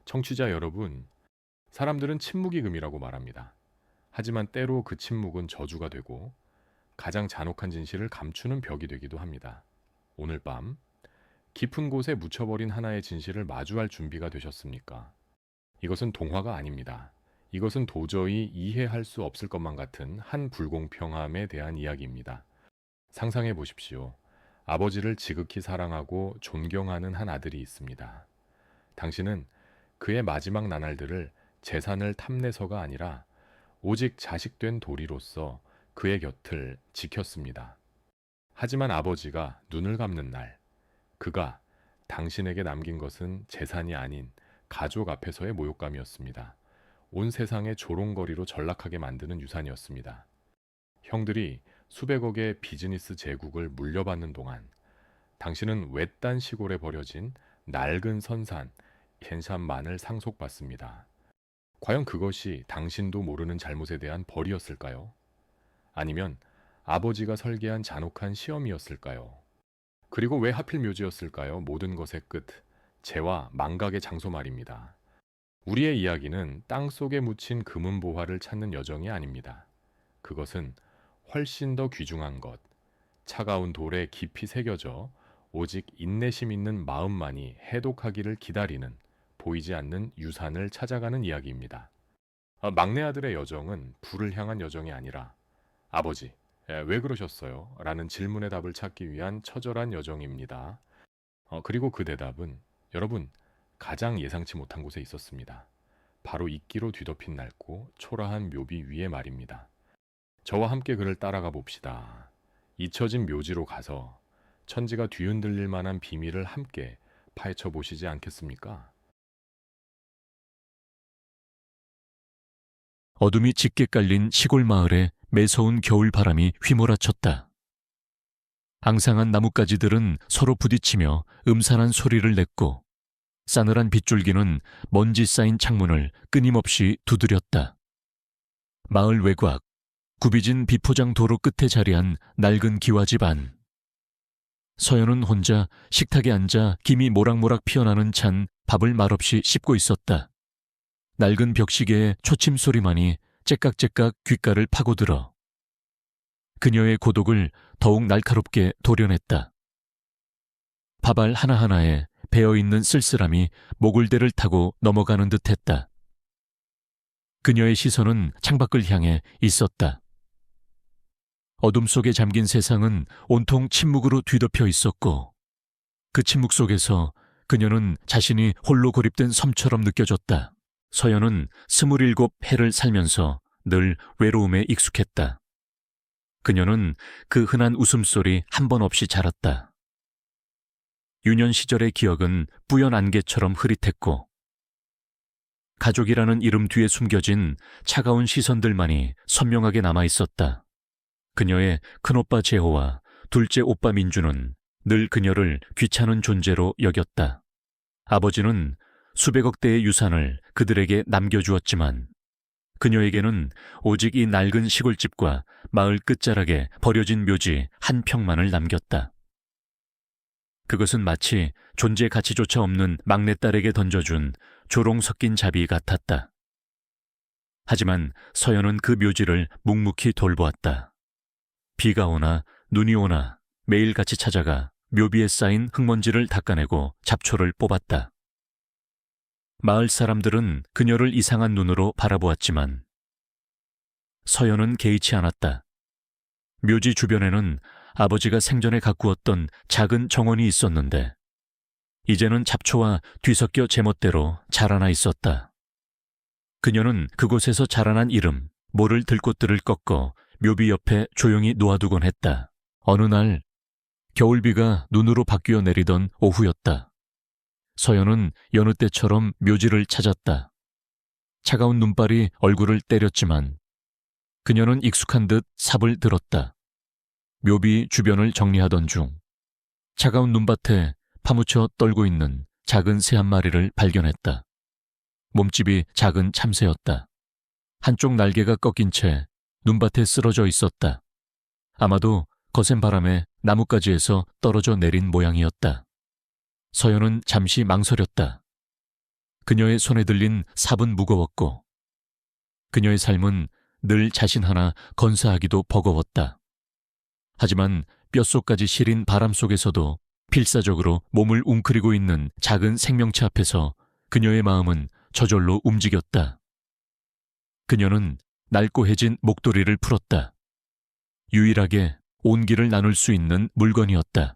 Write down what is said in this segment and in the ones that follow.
청취자 여러분, 사람들은 침묵이 금이라고 말합니다. 하지만 때로 그 침묵은 저주가 되고 가장 잔혹한 진실을 감추는 벽이 되기도 합니다. 오늘 밤 깊은 곳에 묻혀버린 하나의 진실을 마주할 준비가 되셨습니까? 이것은 동화가 아닙니다. 이것은 도저히 이해할 수 없을 것만 같은 한 불공평함에 대한 이야기입니다. 상상해 보십시오. 아버지를 지극히 사랑하고 존경하는 한 아들이 있습니다. 당신은 그의 마지막 나날들을 재산을 탐내서가 아니라 오직 자식된 도리로서 그의 곁을 지켰습니다. 하지만 아버지가 눈을 감는 날, 그가 당신에게 남긴 것은 재산이 아닌 가족 앞에서의 모욕감이었습니다. 온 세상의 조롱거리로 전락하게 만드는 유산이었습니다. 형들이 수백억의 비즈니스 제국을 물려받는 동안 당신은 외딴 시골에 버려진 낡은 선산 헨샴만을 상속받습니다. 과연 그것이 당신도 모르는 잘못에 대한 벌이었을까요? 아니면 아버지가 설계한 잔혹한 시험이었을까요? 그리고 왜 하필 묘지였을까요? 모든 것의 끝, 재와 망각의 장소 말입니다. 우리의 이야기는 땅 속에 묻힌 금은보화를 찾는 여정이 아닙니다. 그것은 훨씬 더 귀중한 것, 차가운 돌에 깊이 새겨져 오직 인내심 있는 마음만이 해독하기를 기다리는 보이지 않는 유산을 찾아가는 이야기입니다. 막내 아들의 여정은 불을 향한 여정이 아니라 아버지, 왜 그러셨어요? 라는 질문의 답을 찾기 위한 처절한 여정입니다. 그리고 그 대답은 여러분, 가장 예상치 못한 곳에 있었습니다. 바로 이끼로 뒤덮인 낡고 초라한 묘비 위에 말입니다. 저와 함께 그를 따라가 봅시다. 잊혀진 묘지로 가서 천지가 뒤흔들릴 만한 비밀을 함께 파헤쳐 보시지 않겠습니까? 어둠이 짙게 깔린 시골 마을에 매서운 겨울 바람이 휘몰아쳤다. 앙상한 나뭇가지들은 서로 부딪히며 음산한 소리를 냈고 싸늘한 빗줄기는 먼지 쌓인 창문을 끊임없이 두드렸다. 마을 외곽, 굽이진 비포장 도로 끝에 자리한 낡은 기와집 안. 서연은 혼자 식탁에 앉아 김이 모락모락 피어나는 찬 밥을 말없이 씹고 있었다. 낡은 벽시계의 초침 소리만이 째깍째깍 귓가를 파고들어 그녀의 고독을 더욱 날카롭게 도려냈다. 밥알 하나하나에 배어있는 쓸쓸함이 모글대를 타고 넘어가는 듯했다. 그녀의 시선은 창밖을 향해 있었다. 어둠 속에 잠긴 세상은 온통 침묵으로 뒤덮여 있었고 그 침묵 속에서 그녀는 자신이 홀로 고립된 섬처럼 느껴졌다. 서연은 27해를 살면서 늘 외로움에 익숙했다. 그녀는 그 흔한 웃음소리 한 번 없이 자랐다. 유년 시절의 기억은 뿌연 안개처럼 흐릿했고 가족이라는 이름 뒤에 숨겨진 차가운 시선들만이 선명하게 남아있었다. 그녀의 큰오빠 재호와 둘째 오빠 민주는 늘 그녀를 귀찮은 존재로 여겼다. 아버지는 수백억 대의 유산을 그들에게 남겨주었지만 그녀에게는 오직 이 낡은 시골집과 마을 끝자락에 버려진 묘지 한 평만을 남겼다. 그것은 마치 존재 가치조차 없는 막내딸에게 던져준 조롱 섞인 자비 같았다. 하지만 서연은 그 묘지를 묵묵히 돌보았다. 비가 오나 눈이 오나 매일같이 찾아가 묘비에 쌓인 흙먼지를 닦아내고 잡초를 뽑았다. 마을 사람들은 그녀를 이상한 눈으로 바라보았지만 서연은 개의치 않았다. 묘지 주변에는 아버지가 생전에 가꾸었던 작은 정원이 있었는데 이제는 잡초와 뒤섞여 제멋대로 자라나 있었다. 그녀는 그곳에서 자라난 이름, 모를 들꽃들을 꺾어 묘비 옆에 조용히 놓아두곤 했다. 어느 날 겨울비가 눈으로 바뀌어 내리던 오후였다. 서연은 여느 때처럼 묘지를 찾았다. 차가운 눈발이 얼굴을 때렸지만 그녀는 익숙한 듯 삽을 들었다. 묘비 주변을 정리하던 중 차가운 눈밭에 파묻혀 떨고 있는 작은 새 한 마리를 발견했다. 몸집이 작은 참새였다. 한쪽 날개가 꺾인 채 눈밭에 쓰러져 있었다. 아마도 거센 바람에 나뭇가지에서 떨어져 내린 모양이었다. 서연은 잠시 망설였다. 그녀의 손에 들린 삽은 무거웠고 그녀의 삶은 늘 자신 하나 건사하기도 버거웠다. 하지만 뼛속까지 시린 바람 속에서도 필사적으로 몸을 웅크리고 있는 작은 생명체 앞에서 그녀의 마음은 저절로 움직였다. 그녀는 낡고해진 목도리를 풀었다. 유일하게 온기를 나눌 수 있는 물건이었다.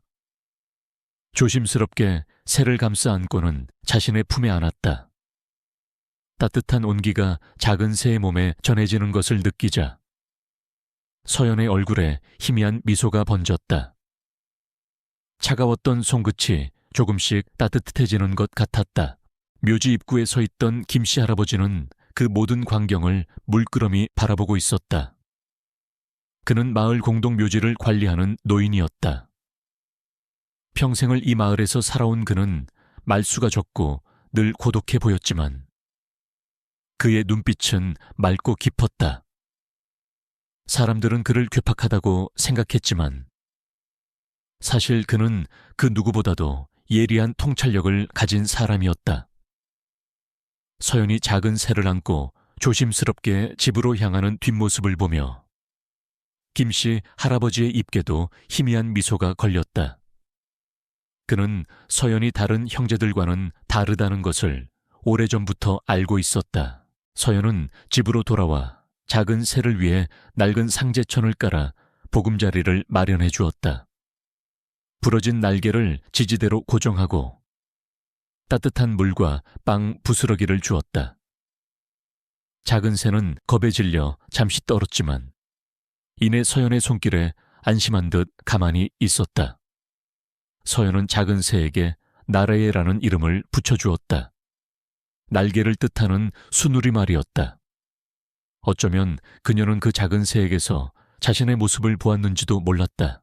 조심스럽게 새를 감싸 안고는 자신의 품에 안았다. 따뜻한 온기가 작은 새의 몸에 전해지는 것을 느끼자 서연의 얼굴에 희미한 미소가 번졌다. 차가웠던 손끝이 조금씩 따뜻해지는 것 같았다. 묘지 입구에 서 있던 김씨 할아버지는 그 모든 광경을 물끄러미 바라보고 있었다. 그는 마을 공동묘지를 관리하는 노인이었다. 평생을 이 마을에서 살아온 그는 말수가 적고 늘 고독해 보였지만 그의 눈빛은 맑고 깊었다. 사람들은 그를 괴팍하다고 생각했지만 사실 그는 그 누구보다도 예리한 통찰력을 가진 사람이었다. 서연이 작은 새를 안고 조심스럽게 집으로 향하는 뒷모습을 보며 김씨 할아버지의 입에도 희미한 미소가 걸렸다. 그는 서연이 다른 형제들과는 다르다는 것을 오래전부터 알고 있었다. 서연은 집으로 돌아와 작은 새를 위해 낡은 상제천을 깔아 보금자리를 마련해 주었다. 부러진 날개를 지지대로 고정하고 따뜻한 물과 빵 부스러기를 주었다. 작은 새는 겁에 질려 잠시 떨었지만 이내 서연의 손길에 안심한 듯 가만히 있었다. 서연은 작은 새에게 나라예라는 이름을 붙여주었다. 날개를 뜻하는 수누리말이었다. 어쩌면 그녀는 그 작은 새에게서 자신의 모습을 보았는지도 몰랐다.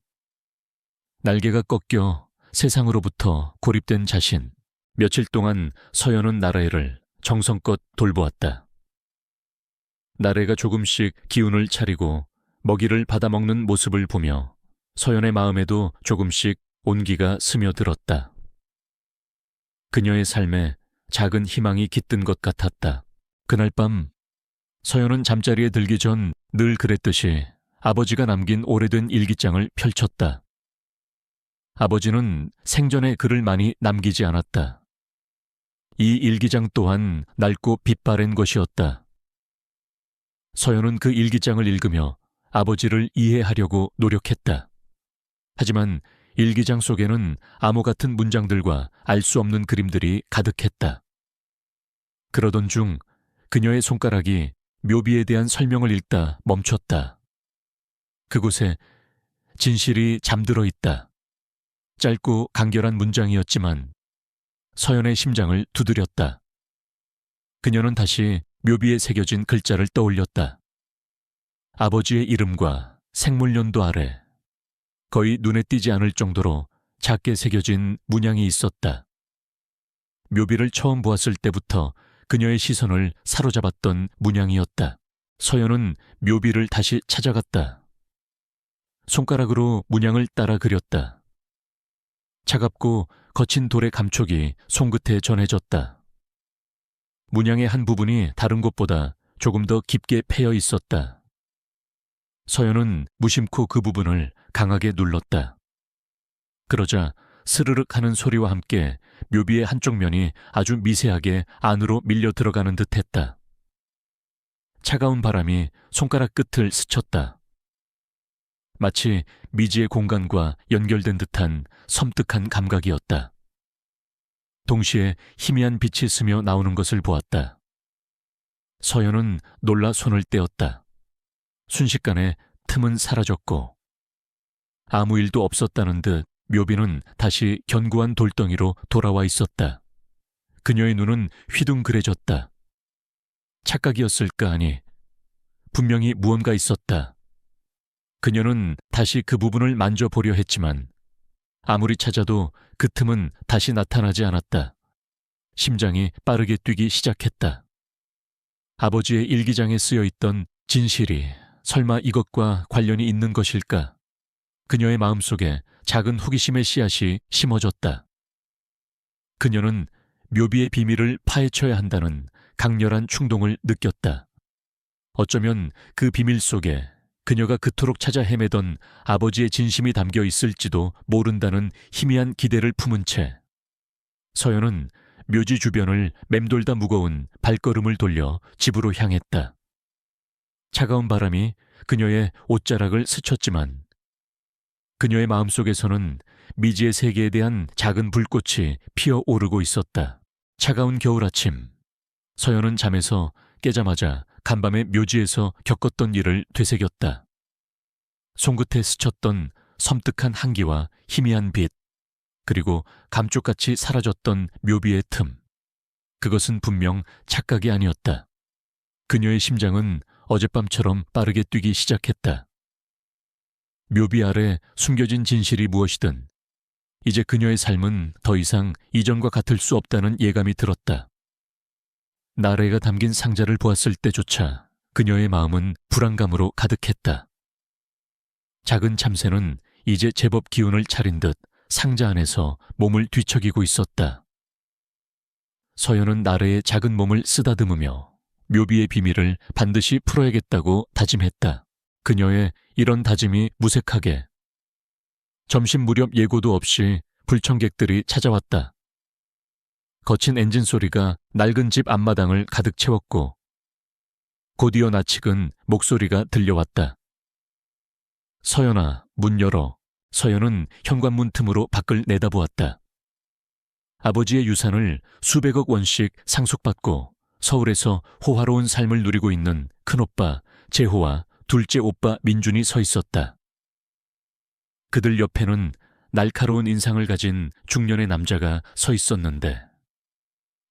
날개가 꺾여 세상으로부터 고립된 자신. 며칠 동안 서연은 나라예를 정성껏 돌보았다. 나래가 조금씩 기운을 차리고 먹이를 받아먹는 모습을 보며 서연의 마음에도 조금씩 온기가 스며들었다. 그녀의 삶에 작은 희망이 깃든 것 같았다. 그날 밤 서연은 잠자리에 들기 전 늘 그랬듯이 아버지가 남긴 오래된 일기장을 펼쳤다. 아버지는 생전에 글을 많이 남기지 않았다. 이 일기장 또한 낡고 빛바랜 것이었다. 서연은 그 일기장을 읽으며 아버지를 이해하려고 노력했다. 하지만 일기장 속에는 암호 같은 문장들과 알 수 없는 그림들이 가득했다. 그러던 중 그녀의 손가락이 묘비에 대한 설명을 읽다 멈췄다. 그곳에 진실이 잠들어 있다. 짧고 간결한 문장이었지만 서연의 심장을 두드렸다. 그녀는 다시 묘비에 새겨진 글자를 떠올렸다. 아버지의 이름과 생물연도 아래 거의 눈에 띄지 않을 정도로 작게 새겨진 문양이 있었다. 묘비를 처음 보았을 때부터 그녀의 시선을 사로잡았던 문양이었다. 서연은 묘비를 다시 찾아갔다. 손가락으로 문양을 따라 그렸다. 차갑고 거친 돌의 감촉이 손끝에 전해졌다. 문양의 한 부분이 다른 곳보다 조금 더 깊게 패여 있었다. 서연은 무심코 그 부분을 강하게 눌렀다. 그러자 스르륵 하는 소리와 함께 묘비의 한쪽 면이 아주 미세하게 안으로 밀려 들어가는 듯했다. 차가운 바람이 손가락 끝을 스쳤다. 마치 미지의 공간과 연결된 듯한 섬뜩한 감각이었다. 동시에 희미한 빛이 스며 나오는 것을 보았다. 서연은 놀라 손을 떼었다. 순식간에 틈은 사라졌고 아무 일도 없었다는 듯 묘비는 다시 견고한 돌덩이로 돌아와 있었다. 그녀의 눈은 휘둥그레졌다. 착각이었을까 하니 분명히 무언가 있었다. 그녀는 다시 그 부분을 만져보려 했지만 아무리 찾아도 그 틈은 다시 나타나지 않았다. 심장이 빠르게 뛰기 시작했다. 아버지의 일기장에 쓰여 있던 진실이 설마 이것과 관련이 있는 것일까? 그녀의 마음속에 작은 호기심의 씨앗이 심어졌다. 그녀는 묘비의 비밀을 파헤쳐야 한다는 강렬한 충동을 느꼈다. 어쩌면 그 비밀 속에 그녀가 그토록 찾아 헤매던 아버지의 진심이 담겨 있을지도 모른다는 희미한 기대를 품은 채 서연은 묘지 주변을 맴돌다 무거운 발걸음을 돌려 집으로 향했다. 차가운 바람이 그녀의 옷자락을 스쳤지만 그녀의 마음속에서는 미지의 세계에 대한 작은 불꽃이 피어오르고 있었다. 차가운 겨울 아침, 서연은 잠에서 깨자마자 간밤에 묘지에서 겪었던 일을 되새겼다. 손끝에 스쳤던 섬뜩한 한기와 희미한 빛, 그리고 감쪽같이 사라졌던 묘비의 틈. 그것은 분명 착각이 아니었다. 그녀의 심장은 어젯밤처럼 빠르게 뛰기 시작했다. 묘비 아래 숨겨진 진실이 무엇이든 이제 그녀의 삶은 더 이상 이전과 같을 수 없다는 예감이 들었다. 나래가 담긴 상자를 보았을 때조차 그녀의 마음은 불안감으로 가득했다. 작은 참새는 이제 제법 기운을 차린 듯 상자 안에서 몸을 뒤척이고 있었다. 서연은 나래의 작은 몸을 쓰다듬으며 묘비의 비밀을 반드시 풀어야겠다고 다짐했다. 그녀의 이런 다짐이 무색하게 점심 무렵 예고도 없이 불청객들이 찾아왔다. 거친 엔진 소리가 낡은 집 앞마당을 가득 채웠고 곧이어 낯익은 목소리가 들려왔다. 서연아, 문 열어. 서연은 현관문 틈으로 밖을 내다보았다. 아버지의 유산을 수백억 원씩 상속받고 서울에서 호화로운 삶을 누리고 있는 큰오빠 재호와 둘째 오빠 민준이 서 있었다. 그들 옆에는 날카로운 인상을 가진 중년의 남자가 서 있었는데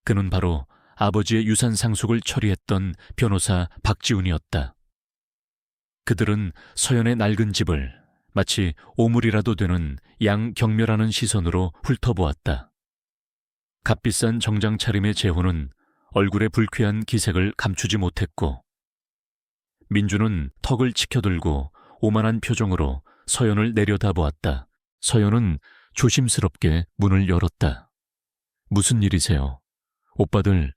그는 바로 아버지의 유산 상속을 처리했던 변호사 박지훈이었다. 그들은 서연의 낡은 집을 마치 오물이라도 되는 양경멸하는 시선으로 훑어보았다. 값비싼 정장 차림의 재호는 얼굴에 불쾌한 기색을 감추지 못했고 민주는 턱을 치켜들고 오만한 표정으로 서연을 내려다보았다. 서연은 조심스럽게 문을 열었다. 무슨 일이세요? 오빠들,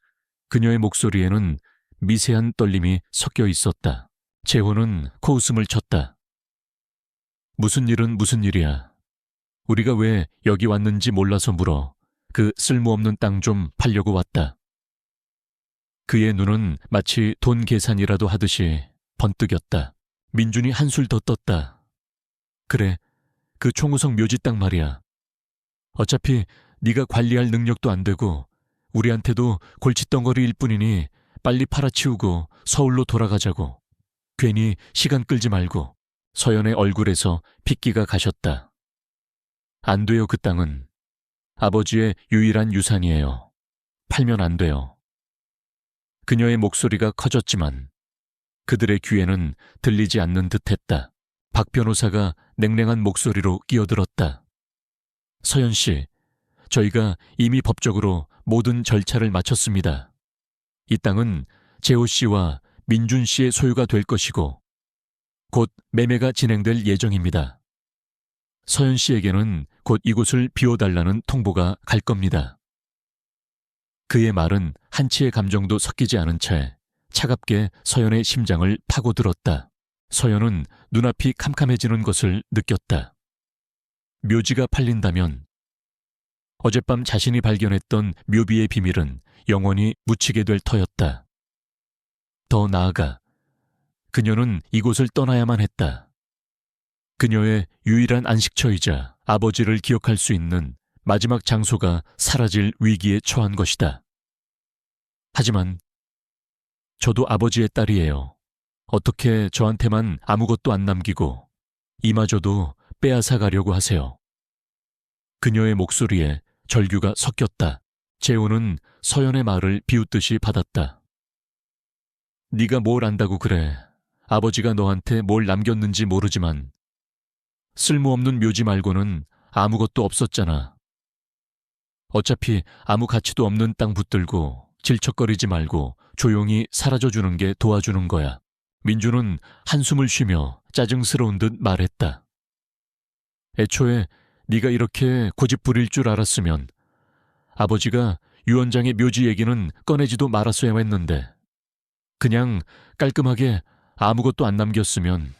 그녀의 목소리에는 미세한 떨림이 섞여 있었다. 재호는 코웃음을 쳤다. 무슨 일은 무슨 일이야. 우리가 왜 여기 왔는지 몰라서 물어. 그 쓸모없는 땅 좀 팔려고 왔다. 그의 눈은 마치 돈 계산이라도 하듯이 번뜩였다. 민준이 한술 더 떴다. 그래, 그 총우성 묘지 땅 말이야. 어차피 네가 관리할 능력도 안 되고 우리한테도 골칫덩어리일 뿐이니 빨리 팔아치우고 서울로 돌아가자고. 괜히 시간 끌지 말고. 서연의 얼굴에서 핏기가 가셨다. 안 돼요, 그 땅은. 아버지의 유일한 유산이에요. 팔면 안 돼요. 그녀의 목소리가 커졌지만 그들의 귀에는 들리지 않는 듯했다. 박 변호사가 냉랭한 목소리로 끼어들었다. 서연 씨, 저희가 이미 법적으로 모든 절차를 마쳤습니다. 이 땅은 재호 씨와 민준 씨의 소유가 될 것이고 곧 매매가 진행될 예정입니다. 서연 씨에게는 곧 이곳을 비워달라는 통보가 갈 겁니다. 그의 말은 한치의 감정도 섞이지 않은 채 차갑게 서연의 심장을 파고들었다. 서연은 눈앞이 캄캄해지는 것을 느꼈다. 묘지가 팔린다면 어젯밤 자신이 발견했던 묘비의 비밀은 영원히 묻히게 될 터였다. 더 나아가 그녀는 이곳을 떠나야만 했다. 그녀의 유일한 안식처이자 아버지를 기억할 수 있는 마지막 장소가 사라질 위기에 처한 것이다. 하지만 저도 아버지의 딸이에요. 어떻게 저한테만 아무것도 안 남기고 이마저도 빼앗아 가려고 하세요. 그녀의 목소리에 절규가 섞였다. 재호는 서연의 말을 비웃듯이 받았다. 네가 뭘 안다고 그래. 아버지가 너한테 뭘 남겼는지 모르지만 쓸모없는 묘지 말고는 아무것도 없었잖아. 어차피 아무 가치도 없는 땅 붙들고 질척거리지 말고 조용히 사라져주는 게 도와주는 거야. 민주는 한숨을 쉬며 짜증스러운 듯 말했다. 애초에 네가 이렇게 고집 부릴 줄 알았으면 아버지가 유원장의 묘지 얘기는 꺼내지도 말았어야 했는데 그냥 깔끔하게 아무것도 안 남겼으면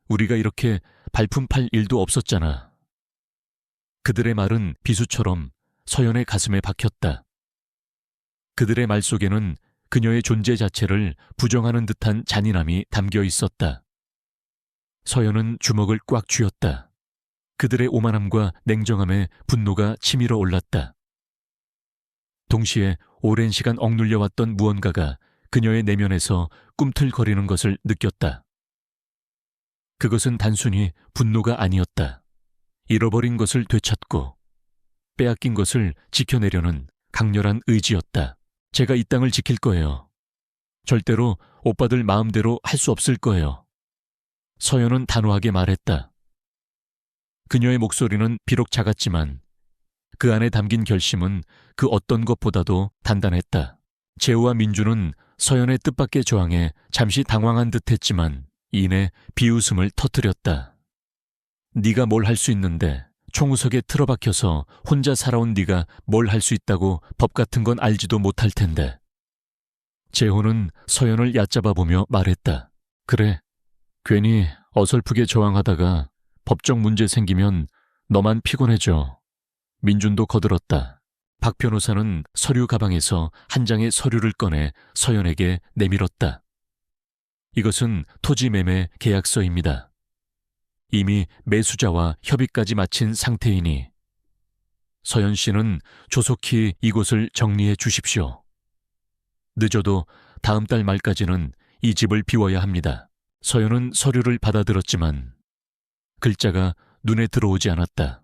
우리가 이렇게 발품 팔 일도 없었잖아. 그들의 말은 비수처럼 서연의 가슴에 박혔다. 그들의 말 속에는 그녀의 존재 자체를 부정하는 듯한 잔인함이 담겨 있었다. 서연은 주먹을 꽉 쥐었다. 그들의 오만함과 냉정함에 분노가 치밀어 올랐다. 동시에 오랜 시간 억눌려왔던 무언가가 그녀의 내면에서 꿈틀거리는 것을 느꼈다. 그것은 단순히 분노가 아니었다. 잃어버린 것을 되찾고 빼앗긴 것을 지켜내려는 강렬한 의지였다. 제가 이 땅을 지킬 거예요. 절대로 오빠들 마음대로 할 수 없을 거예요. 서연은 단호하게 말했다. 그녀의 목소리는 비록 작았지만 그 안에 담긴 결심은 그 어떤 것보다도 단단했다. 재호와 민주는 서연의 뜻밖의 저항에 잠시 당황한 듯했지만 이내 비웃음을 터뜨렸다. 네가 뭘 할 수 있는데 총우석에 틀어박혀서 혼자 살아온 네가 뭘 할 수 있다고 법 같은 건 알지도 못할 텐데. 재호는 서연을 얕잡아보며 말했다. 그래, 괜히 어설프게 저항하다가 법적 문제 생기면 너만 피곤해져. 민준도 거들었다. 박 변호사는 서류 가방에서 한 장의 서류를 꺼내 서연에게 내밀었다. 이것은 토지 매매 계약서입니다. 이미 매수자와 협의까지 마친 상태이니 서연 씨는 조속히 이곳을 정리해 주십시오. 늦어도 다음 달 말까지는 이 집을 비워야 합니다. 서연은 서류를 받아들었지만 글자가 눈에 들어오지 않았다.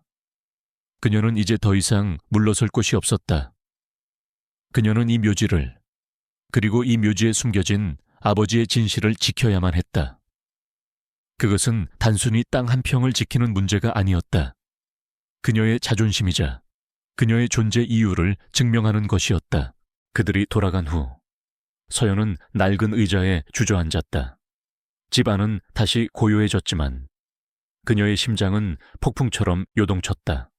그녀는 이제 더 이상 물러설 곳이 없었다. 그녀는 이 묘지를, 그리고 이 묘지에 숨겨진 아버지의 진실을 지켜야만 했다. 그것은 단순히 땅 한 평을 지키는 문제가 아니었다. 그녀의 자존심이자 그녀의 존재 이유를 증명하는 것이었다. 그들이 돌아간 후 서연은 낡은 의자에 주저앉았다. 집 안은 다시 고요해졌지만 그녀의 심장은 폭풍처럼 요동쳤다.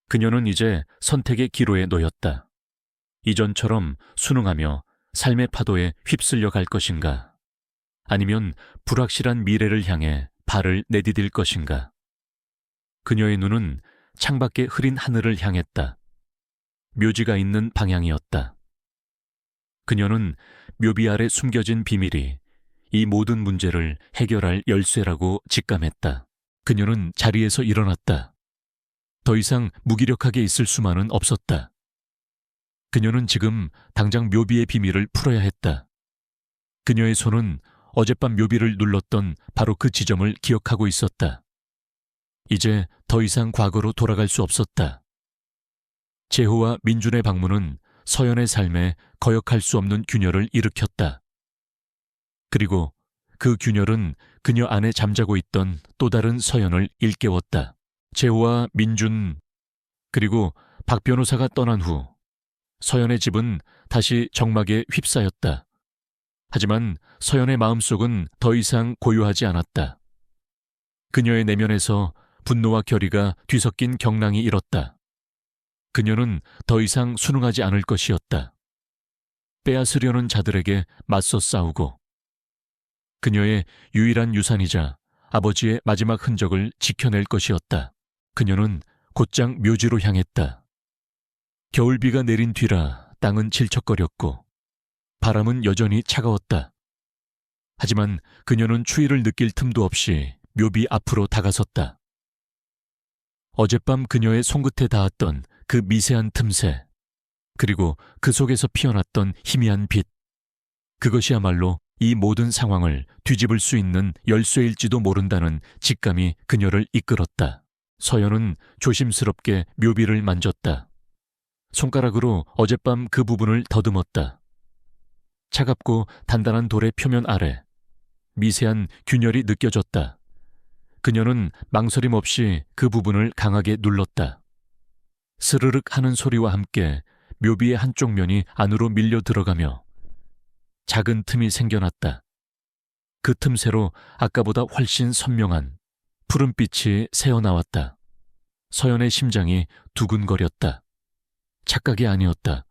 그녀는 이제 선택의 기로에 놓였다. 이전처럼 순응하며 삶의 파도에 휩쓸려 갈 것인가? 아니면 불확실한 미래를 향해 발을 내디딜 것인가? 그녀의 눈은 창밖의 흐린 하늘을 향했다. 묘지가 있는 방향이었다. 그녀는 묘비 아래 숨겨진 비밀이 이 모든 문제를 해결할 열쇠라고 직감했다. 그녀는 자리에서 일어났다. 더 이상 무기력하게 있을 수만은 없었다. 그녀는 지금 당장 묘비의 비밀을 풀어야 했다. 그녀의 손은 어젯밤 묘비를 눌렀던 바로 그 지점을 기억하고 있었다. 이제 더 이상 과거로 돌아갈 수 없었다. 재호와 민준의 방문은 서연의 삶에 거역할 수 없는 균열을 일으켰다. 그리고 그 균열은 그녀 안에 잠자고 있던 또 다른 서연을 일깨웠다. 재호와 민준, 그리고 박 변호사가 떠난 후 서연의 집은 다시 적막에 휩싸였다. 하지만 서연의 마음속은 더 이상 고요하지 않았다. 그녀의 내면에서 분노와 결의가 뒤섞인 경랑이 일었다. 그녀는 더 이상 순응하지 않을 것이었다. 빼앗으려는 자들에게 맞서 싸우고 그녀의 유일한 유산이자 아버지의 마지막 흔적을 지켜낼 것이었다. 그녀는 곧장 묘지로 향했다. 겨울비가 내린 뒤라 땅은 질척거렸고 바람은 여전히 차가웠다. 하지만 그녀는 추위를 느낄 틈도 없이 묘비 앞으로 다가섰다. 어젯밤 그녀의 손끝에 닿았던 그 미세한 틈새, 그리고 그 속에서 피어났던 희미한 빛, 그것이야말로 이 모든 상황을 뒤집을 수 있는 열쇠일지도 모른다는 직감이 그녀를 이끌었다. 서연은 조심스럽게 묘비를 만졌다. 손가락으로 어젯밤 그 부분을 더듬었다. 차갑고 단단한 돌의 표면 아래 미세한 균열이 느껴졌다. 그녀는 망설임 없이 그 부분을 강하게 눌렀다. 스르륵 하는 소리와 함께 묘비의 한쪽 면이 안으로 밀려 들어가며 작은 틈이 생겨났다. 그 틈새로 아까보다 훨씬 선명한 푸른빛이 새어나왔다. 서연의 심장이 두근거렸다. 착각이 아니었다.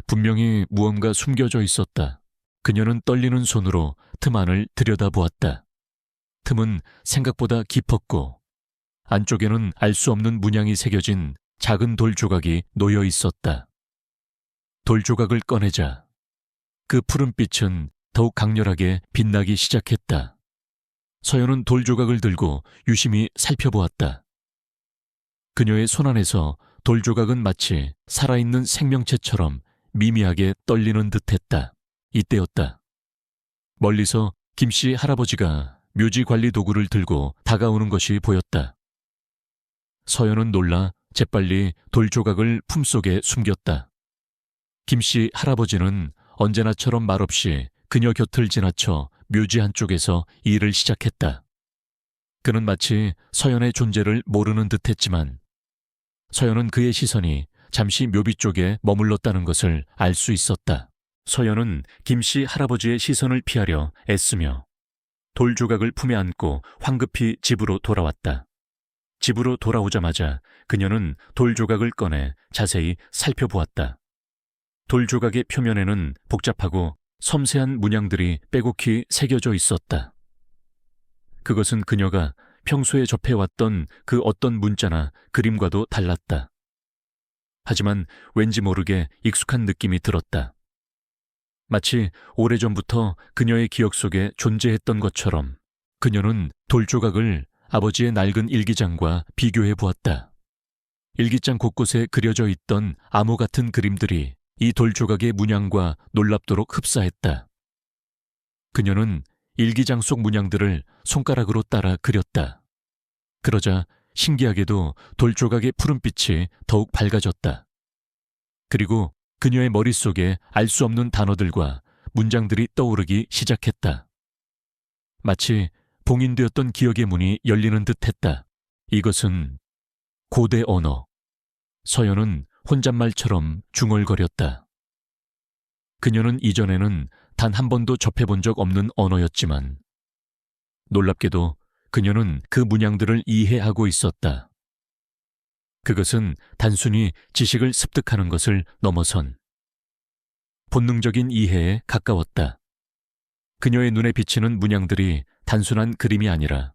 분명히 무언가 숨겨져 있었다. 그녀는 떨리는 손으로 틈 안을 들여다보았다. 틈은 생각보다 깊었고 안쪽에는 알 수 없는 문양이 새겨진 작은 돌 조각이 놓여 있었다. 돌 조각을 꺼내자 그 푸른빛은 더욱 강렬하게 빛나기 시작했다. 서연은 돌 조각을 들고 유심히 살펴보았다. 그녀의 손 안에서 돌 조각은 마치 살아있는 생명체처럼 미미하게 떨리는 듯했다. 이때였다. 멀리서 김씨 할아버지가 묘지 관리 도구를 들고 다가오는 것이 보였다. 서연은 놀라 재빨리 돌 조각을 품속에 숨겼다. 김씨 할아버지는 언제나처럼 말없이 그녀 곁을 지나쳐 묘지 한쪽에서 일을 시작했다. 그는 마치 서연의 존재를 모르는 듯했지만 서연은 그의 시선이 잠시 묘비 쪽에 머물렀다는 것을 알 수 있었다. 서연은 김씨 할아버지의 시선을 피하려 애쓰며 돌 조각을 품에 안고 황급히 집으로 돌아왔다. 집으로 돌아오자마자 그녀는 돌 조각을 꺼내 자세히 살펴보았다. 돌 조각의 표면에는 복잡하고 섬세한 문양들이 빼곡히 새겨져 있었다. 그것은 그녀가 평소에 접해왔던 그 어떤 문자나 그림과도 달랐다. 하지만 왠지 모르게 익숙한 느낌이 들었다. 마치 오래전부터 그녀의 기억 속에 존재했던 것처럼 그녀는 돌 조각을 아버지의 낡은 일기장과 비교해 보았다. 일기장 곳곳에 그려져 있던 암호 같은 그림들이 이 돌 조각의 문양과 놀랍도록 흡사했다. 그녀는 일기장 속 문양들을 손가락으로 따라 그렸다. 그러자 신기하게도 돌 조각의 푸른빛이 더욱 밝아졌다. 그리고 그녀의 머릿속에 알 수 없는 단어들과 문장들이 떠오르기 시작했다. 마치 봉인되었던 기억의 문이 열리는 듯했다. 이것은 고대 언어. 서연은 혼잣말처럼 중얼거렸다. 그녀는 이전에는 단 한 번도 접해본 적 없는 언어였지만 놀랍게도 그녀는 그 문양들을 이해하고 있었다. 그것은 단순히 지식을 습득하는 것을 넘어선 본능적인 이해에 가까웠다. 그녀의 눈에 비치는 문양들이 단순한 그림이 아니라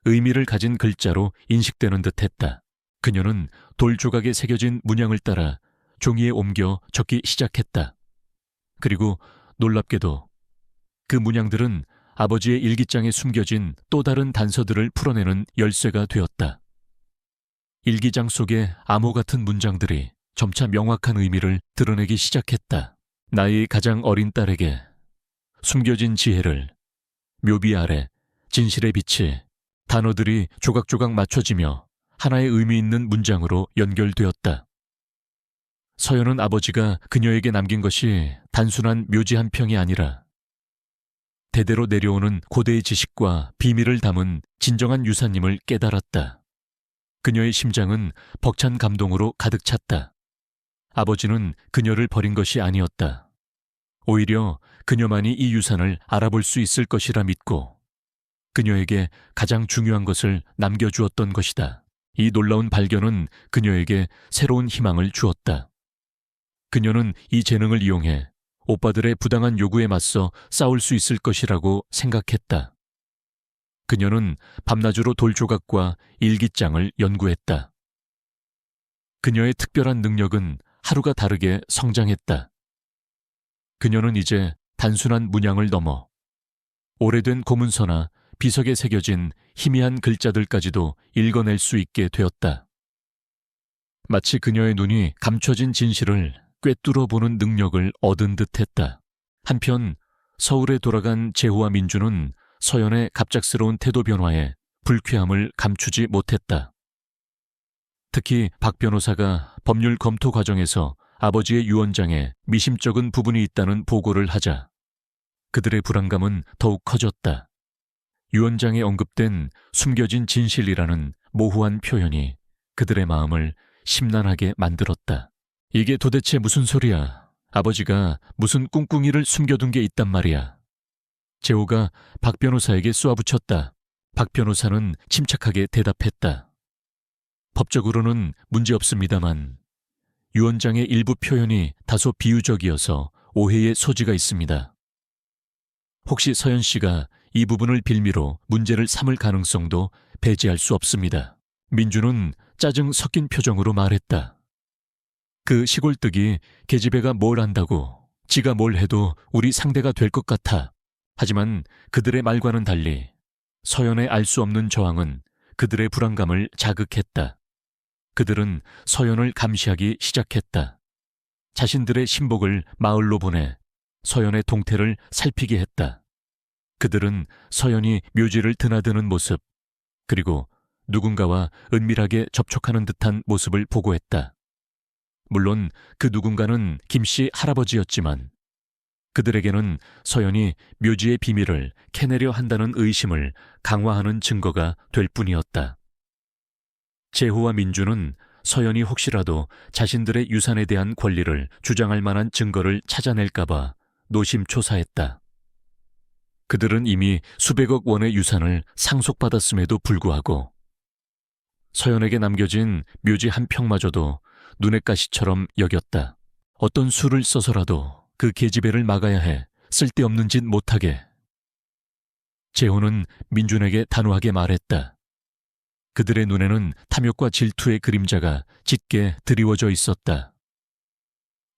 의미를 가진 글자로 인식되는 듯했다. 그녀는 돌 조각에 새겨진 문양을 따라 종이에 옮겨 적기 시작했다. 그리고 놀랍게도 그 문양들은 아버지의 일기장에 숨겨진 또 다른 단서들을 풀어내는 열쇠가 되었다. 일기장 속의 암호 같은 문장들이 점차 명확한 의미를 드러내기 시작했다. 나의 가장 어린 딸에게 숨겨진 지혜를 묘비 아래 진실의 빛이 단어들이 조각조각 맞춰지며 하나의 의미 있는 문장으로 연결되었다. 서연은 아버지가 그녀에게 남긴 것이 단순한 묘지 한 평이 아니라 대대로 내려오는 고대의 지식과 비밀을 담은 진정한 유산임을 깨달았다. 그녀의 심장은 벅찬 감동으로 가득 찼다. 아버지는 그녀를 버린 것이 아니었다. 오히려 그녀만이 이 유산을 알아볼 수 있을 것이라 믿고 그녀에게 가장 중요한 것을 남겨주었던 것이다. 이 놀라운 발견은 그녀에게 새로운 희망을 주었다. 그녀는 이 재능을 이용해 오빠들의 부당한 요구에 맞서 싸울 수 있을 것이라고 생각했다. 그녀는 밤낮으로 돌 조각과 일기장을 연구했다. 그녀의 특별한 능력은 하루가 다르게 성장했다. 그녀는 이제 단순한 문양을 넘어 오래된 고문서나 비석에 새겨진 희미한 글자들까지도 읽어낼 수 있게 되었다. 마치 그녀의 눈이 감춰진 진실을 꿰뚫어 보는 능력을 얻은 듯했다. 한편 서울에 돌아간 재호와 민주는 서연의 갑작스러운 태도 변화에 불쾌함을 감추지 못했다. 특히 박 변호사가 법률 검토 과정에서 아버지의 유언장에 미심쩍은 부분이 있다는 보고를 하자 그들의 불안감은 더욱 커졌다. 유언장에 언급된 숨겨진 진실이라는 모호한 표현이 그들의 마음을 심란하게 만들었다. 이게 도대체 무슨 소리야? 아버지가 무슨 꿍꿍이를 숨겨둔 게 있단 말이야. 재호가 박 변호사에게 쏘아붙였다. 박 변호사는 침착하게 대답했다. 법적으로는 문제없습니다만 유언장의 일부 표현이 다소 비유적이어서 오해의 소지가 있습니다. 혹시 서연 씨가 이 부분을 빌미로 문제를 삼을 가능성도 배제할 수 없습니다. 민주는 짜증 섞인 표정으로 말했다. 그 시골뜨기 계집애가 뭘 안다고, 지가 뭘 해도 우리 상대가 될 것 같아. 하지만 그들의 말과는 달리 서연의 알 수 없는 저항은 그들의 불안감을 자극했다. 그들은 서연을 감시하기 시작했다. 자신들의 신복을 마을로 보내 서연의 동태를 살피게 했다. 그들은 서연이 묘지를 드나드는 모습, 그리고 누군가와 은밀하게 접촉하는 듯한 모습을 보고했다. 물론 그 누군가는 김씨 할아버지였지만 그들에게는 서연이 묘지의 비밀을 캐내려 한다는 의심을 강화하는 증거가 될 뿐이었다. 재호와 민주는 서연이 혹시라도 자신들의 유산에 대한 권리를 주장할 만한 증거를 찾아낼까봐 노심초사했다. 그들은 이미 수백억 원의 유산을 상속받았음에도 불구하고 서연에게 남겨진 묘지 한 평마저도 눈의 가시처럼 여겼다. 어떤 수를 써서라도 그 계집애를 막아야 해. 쓸데없는 짓 못하게. 재호는 민준에게 단호하게 말했다. 그들의 눈에는 탐욕과 질투의 그림자가 짙게 드리워져 있었다.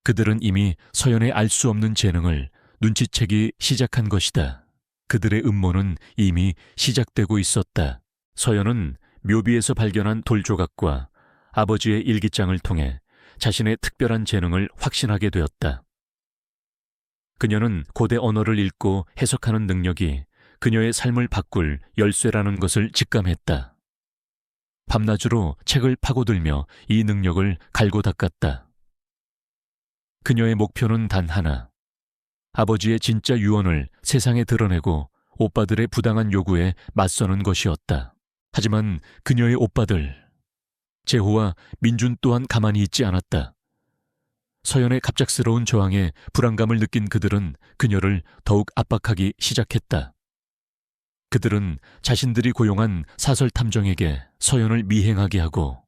그들은 이미 서연의 알 수 없는 재능을 눈치채기 시작한 것이다. 그들의 음모는 이미 시작되고 있었다. 서연은 묘비에서 발견한 돌조각과 아버지의 일기장을 통해 자신의 특별한 재능을 확신하게 되었다. 그녀는 고대 언어를 읽고 해석하는 능력이 그녀의 삶을 바꿀 열쇠라는 것을 직감했다. 밤낮으로 책을 파고들며 이 능력을 갈고 닦았다. 그녀의 목표는 단 하나. 아버지의 진짜 유언을 세상에 드러내고 오빠들의 부당한 요구에 맞서는 것이었다. 하지만 그녀의 오빠들, 재호와 민준 또한 가만히 있지 않았다. 서연의 갑작스러운 저항에 불안감을 느낀 그들은 그녀를 더욱 압박하기 시작했다. 그들은 자신들이 고용한 사설 탐정에게 서연을 미행하게 하고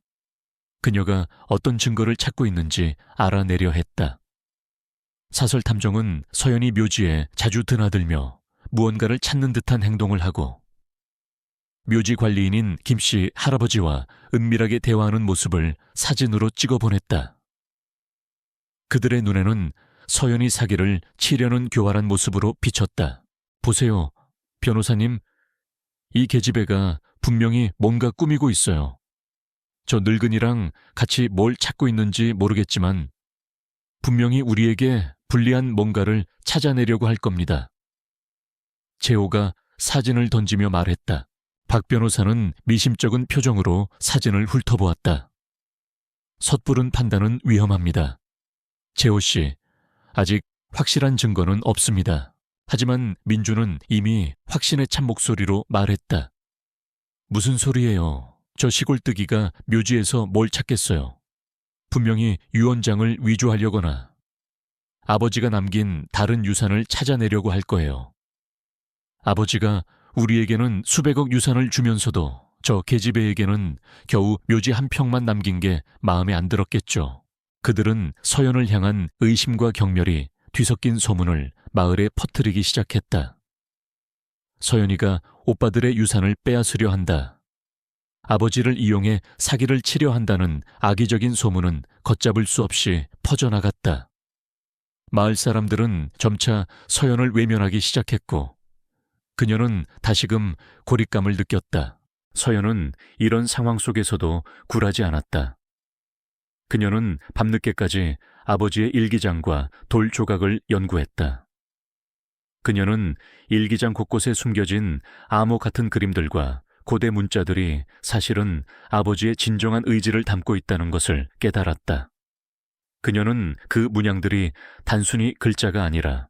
그녀가 어떤 증거를 찾고 있는지 알아내려 했다. 사설 탐정은 서연이 묘지에 자주 드나들며 무언가를 찾는 듯한 행동을 하고 묘지 관리인인 김씨 할아버지와 은밀하게 대화하는 모습을 사진으로 찍어 보냈다. 그들의 눈에는 서연이 사기를 치려는 교활한 모습으로 비쳤다. 보세요, 변호사님. 이 계집애가 분명히 뭔가 꾸미고 있어요. 저 늙은이랑 같이 뭘 찾고 있는지 모르겠지만 분명히 우리에게 불리한 뭔가를 찾아내려고 할 겁니다. 재호가 사진을 던지며 말했다. 박 변호사는 미심쩍은 표정으로 사진을 훑어보았다. 섣부른 판단은 위험합니다. 재호 씨, 아직 확실한 증거는 없습니다. 하지만 민주는 이미 확신에 찬 목소리로 말했다. 무슨 소리예요? 저 시골뜨기가 묘지에서 뭘 찾겠어요? 분명히 유언장을 위조하려거나 아버지가 남긴 다른 유산을 찾아내려고 할 거예요. 아버지가 우리에게는 수백억 유산을 주면서도 저 계집애에게는 겨우 묘지 한 평만 남긴 게 마음에 안 들었겠죠. 그들은 서연을 향한 의심과 경멸이 뒤섞인 소문을 마을에 퍼뜨리기 시작했다. 서연이가 오빠들의 유산을 빼앗으려 한다. 아버지를 이용해 사기를 치려 한다는 악의적인 소문은 걷잡을 수 없이 퍼져나갔다. 마을 사람들은 점차 서연을 외면하기 시작했고 그녀는 다시금 고립감을 느꼈다. 서연은 이런 상황 속에서도 굴하지 않았다. 그녀는 밤늦게까지 아버지의 일기장과 돌 조각을 연구했다. 그녀는 일기장 곳곳에 숨겨진 암호 같은 그림들과 고대 문자들이 사실은 아버지의 진정한 의지를 담고 있다는 것을 깨달았다. 그녀는 그 문양들이 단순히 글자가 아니라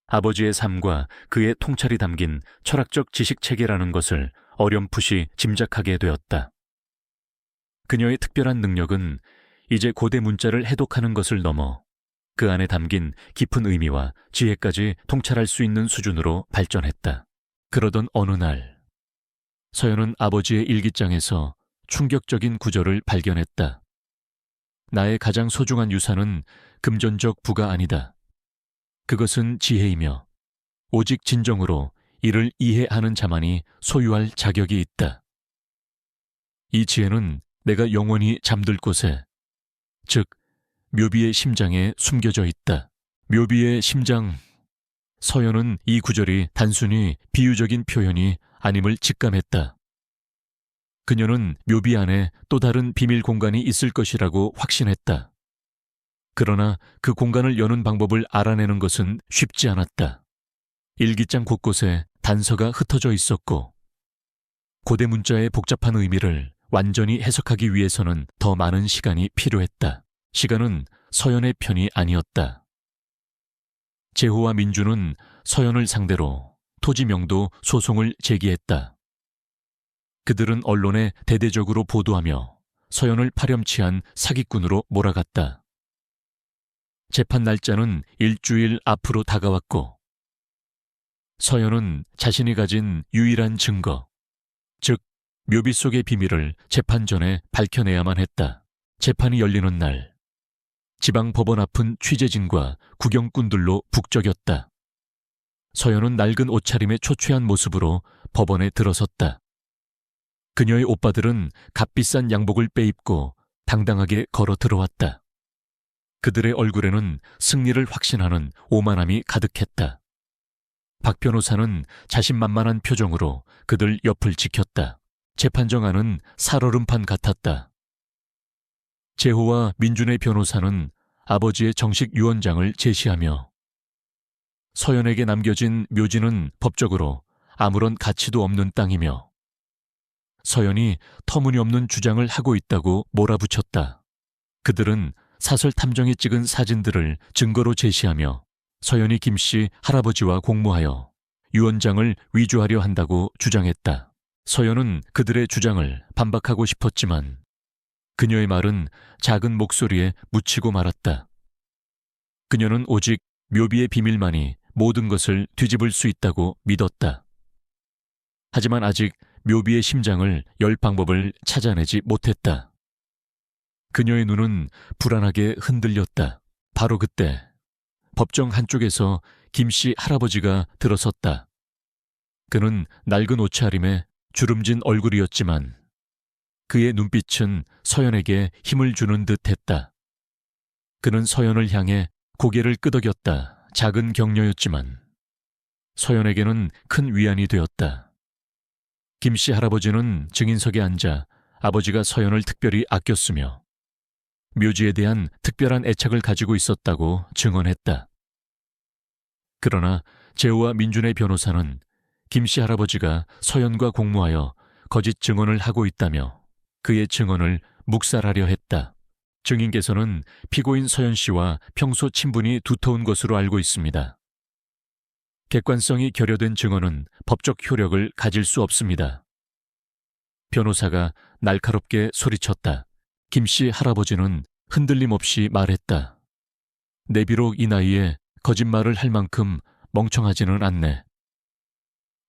아버지의 삶과 그의 통찰이 담긴 철학적 지식체계라는 것을 어렴풋이 짐작하게 되었다. 그녀의 특별한 능력은 이제 고대 문자를 해독하는 것을 넘어 그 안에 담긴 깊은 의미와 지혜까지 통찰할 수 있는 수준으로 발전했다. 그러던 어느 날, 서연은 아버지의 일기장에서 충격적인 구절을 발견했다. 나의 가장 소중한 유산은 금전적 부가 아니다. 그것은 지혜이며 오직 진정으로 이를 이해하는 자만이 소유할 자격이 있다. 이 지혜는 내가 영원히 잠들 곳에, 즉 묘비의 심장에 숨겨져 있다. 묘비의 심장. 서연은 이 구절이 단순히 비유적인 표현이 아님을 직감했다. 그녀는 묘비 안에 또 다른 비밀 공간이 있을 것이라고 확신했다. 그러나 그 공간을 여는 방법을 알아내는 것은 쉽지 않았다. 일기장 곳곳에 단서가 흩어져 있었고, 고대 문자의 복잡한 의미를 완전히 해석하기 위해서는 더 많은 시간이 필요했다. 시간은 서연의 편이 아니었다. 제호와 민주는 서연을 상대로 토지 명도 소송을 제기했다. 그들은 언론에 대대적으로 보도하며 서연을 파렴치한 사기꾼으로 몰아갔다. 재판 날짜는 일주일 앞으로 다가왔고, 서연은 자신이 가진 유일한 증거, 즉 묘비 속의 비밀을 재판 전에 밝혀내야만 했다. 재판이 열리는 날, 지방 법원 앞은 취재진과 구경꾼들로 북적였다. 서연은 낡은 옷차림에 초췌한 모습으로 법원에 들어섰다. 그녀의 오빠들은 값비싼 양복을 빼입고 당당하게 걸어 들어왔다. 그들의 얼굴에는 승리를 확신하는 오만함이 가득했다. 박 변호사는 자신만만한 표정으로 그들 옆을 지켰다. 재판정안은 살얼음판 같았다. 제호와 민준의 변호사는 아버지의 정식 유언장을 제시하며 서연에게 남겨진 묘지는 법적으로 아무런 가치도 없는 땅이며 서연이 터무니없는 주장을 하고 있다고 몰아붙였다. 그들은 사설 탐정이 찍은 사진들을 증거로 제시하며 서연이 김씨 할아버지와 공모하여 유언장을 위조하려 한다고 주장했다. 서연은 그들의 주장을 반박하고 싶었지만 그녀의 말은 작은 목소리에 묻히고 말았다. 그녀는 오직 묘비의 비밀만이 모든 것을 뒤집을 수 있다고 믿었다. 하지만 아직 묘비의 심장을 열 방법을 찾아내지 못했다. 그녀의 눈은 불안하게 흔들렸다. 바로 그때 법정 한쪽에서 김씨 할아버지가 들어섰다. 그는 낡은 옷차림에 주름진 얼굴이었지만 그의 눈빛은 서연에게 힘을 주는 듯 했다. 그는 서연을 향해 고개를 끄덕였다. 작은 격려였지만 서연에게는 큰 위안이 되었다. 김씨 할아버지는 증인석에 앉아 아버지가 서연을 특별히 아꼈으며 묘지에 대한 특별한 애착을 가지고 있었다고 증언했다. 그러나 제호와 민준의 변호사는 김씨 할아버지가 서연과 공모하여 거짓 증언을 하고 있다며 그의 증언을 묵살하려 했다. 증인께서는 피고인 서연 씨와 평소 친분이 두터운 것으로 알고 있습니다. 객관성이 결여된 증언은 법적 효력을 가질 수 없습니다. 변호사가 날카롭게 소리쳤다. 김씨 할아버지는 흔들림 없이 말했다. 내 비록 이 나이에 거짓말을 할 만큼 멍청하지는 않네.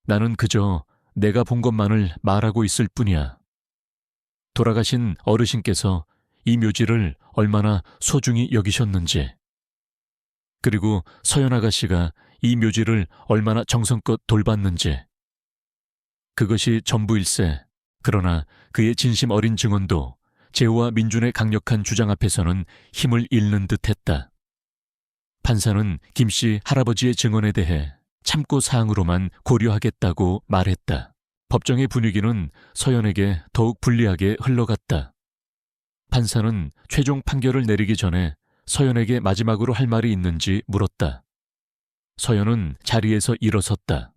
나는 그저 내가 본 것만을 말하고 있을 뿐이야. 돌아가신 어르신께서 이 묘지를 얼마나 소중히 여기셨는지, 그리고 서연 아가씨가 이 묘지를 얼마나 정성껏 돌봤는지, 그것이 전부일세. 그러나 그의 진심 어린 증언도 제호와 민준의 강력한 주장 앞에서는 힘을 잃는 듯했다. 판사는 김씨 할아버지의 증언에 대해 참고 사항으로만 고려하겠다고 말했다. 법정의 분위기는 서연에게 더욱 불리하게 흘러갔다. 판사는 최종 판결을 내리기 전에 서연에게 마지막으로 할 말이 있는지 물었다. 서연은 자리에서 일어섰다.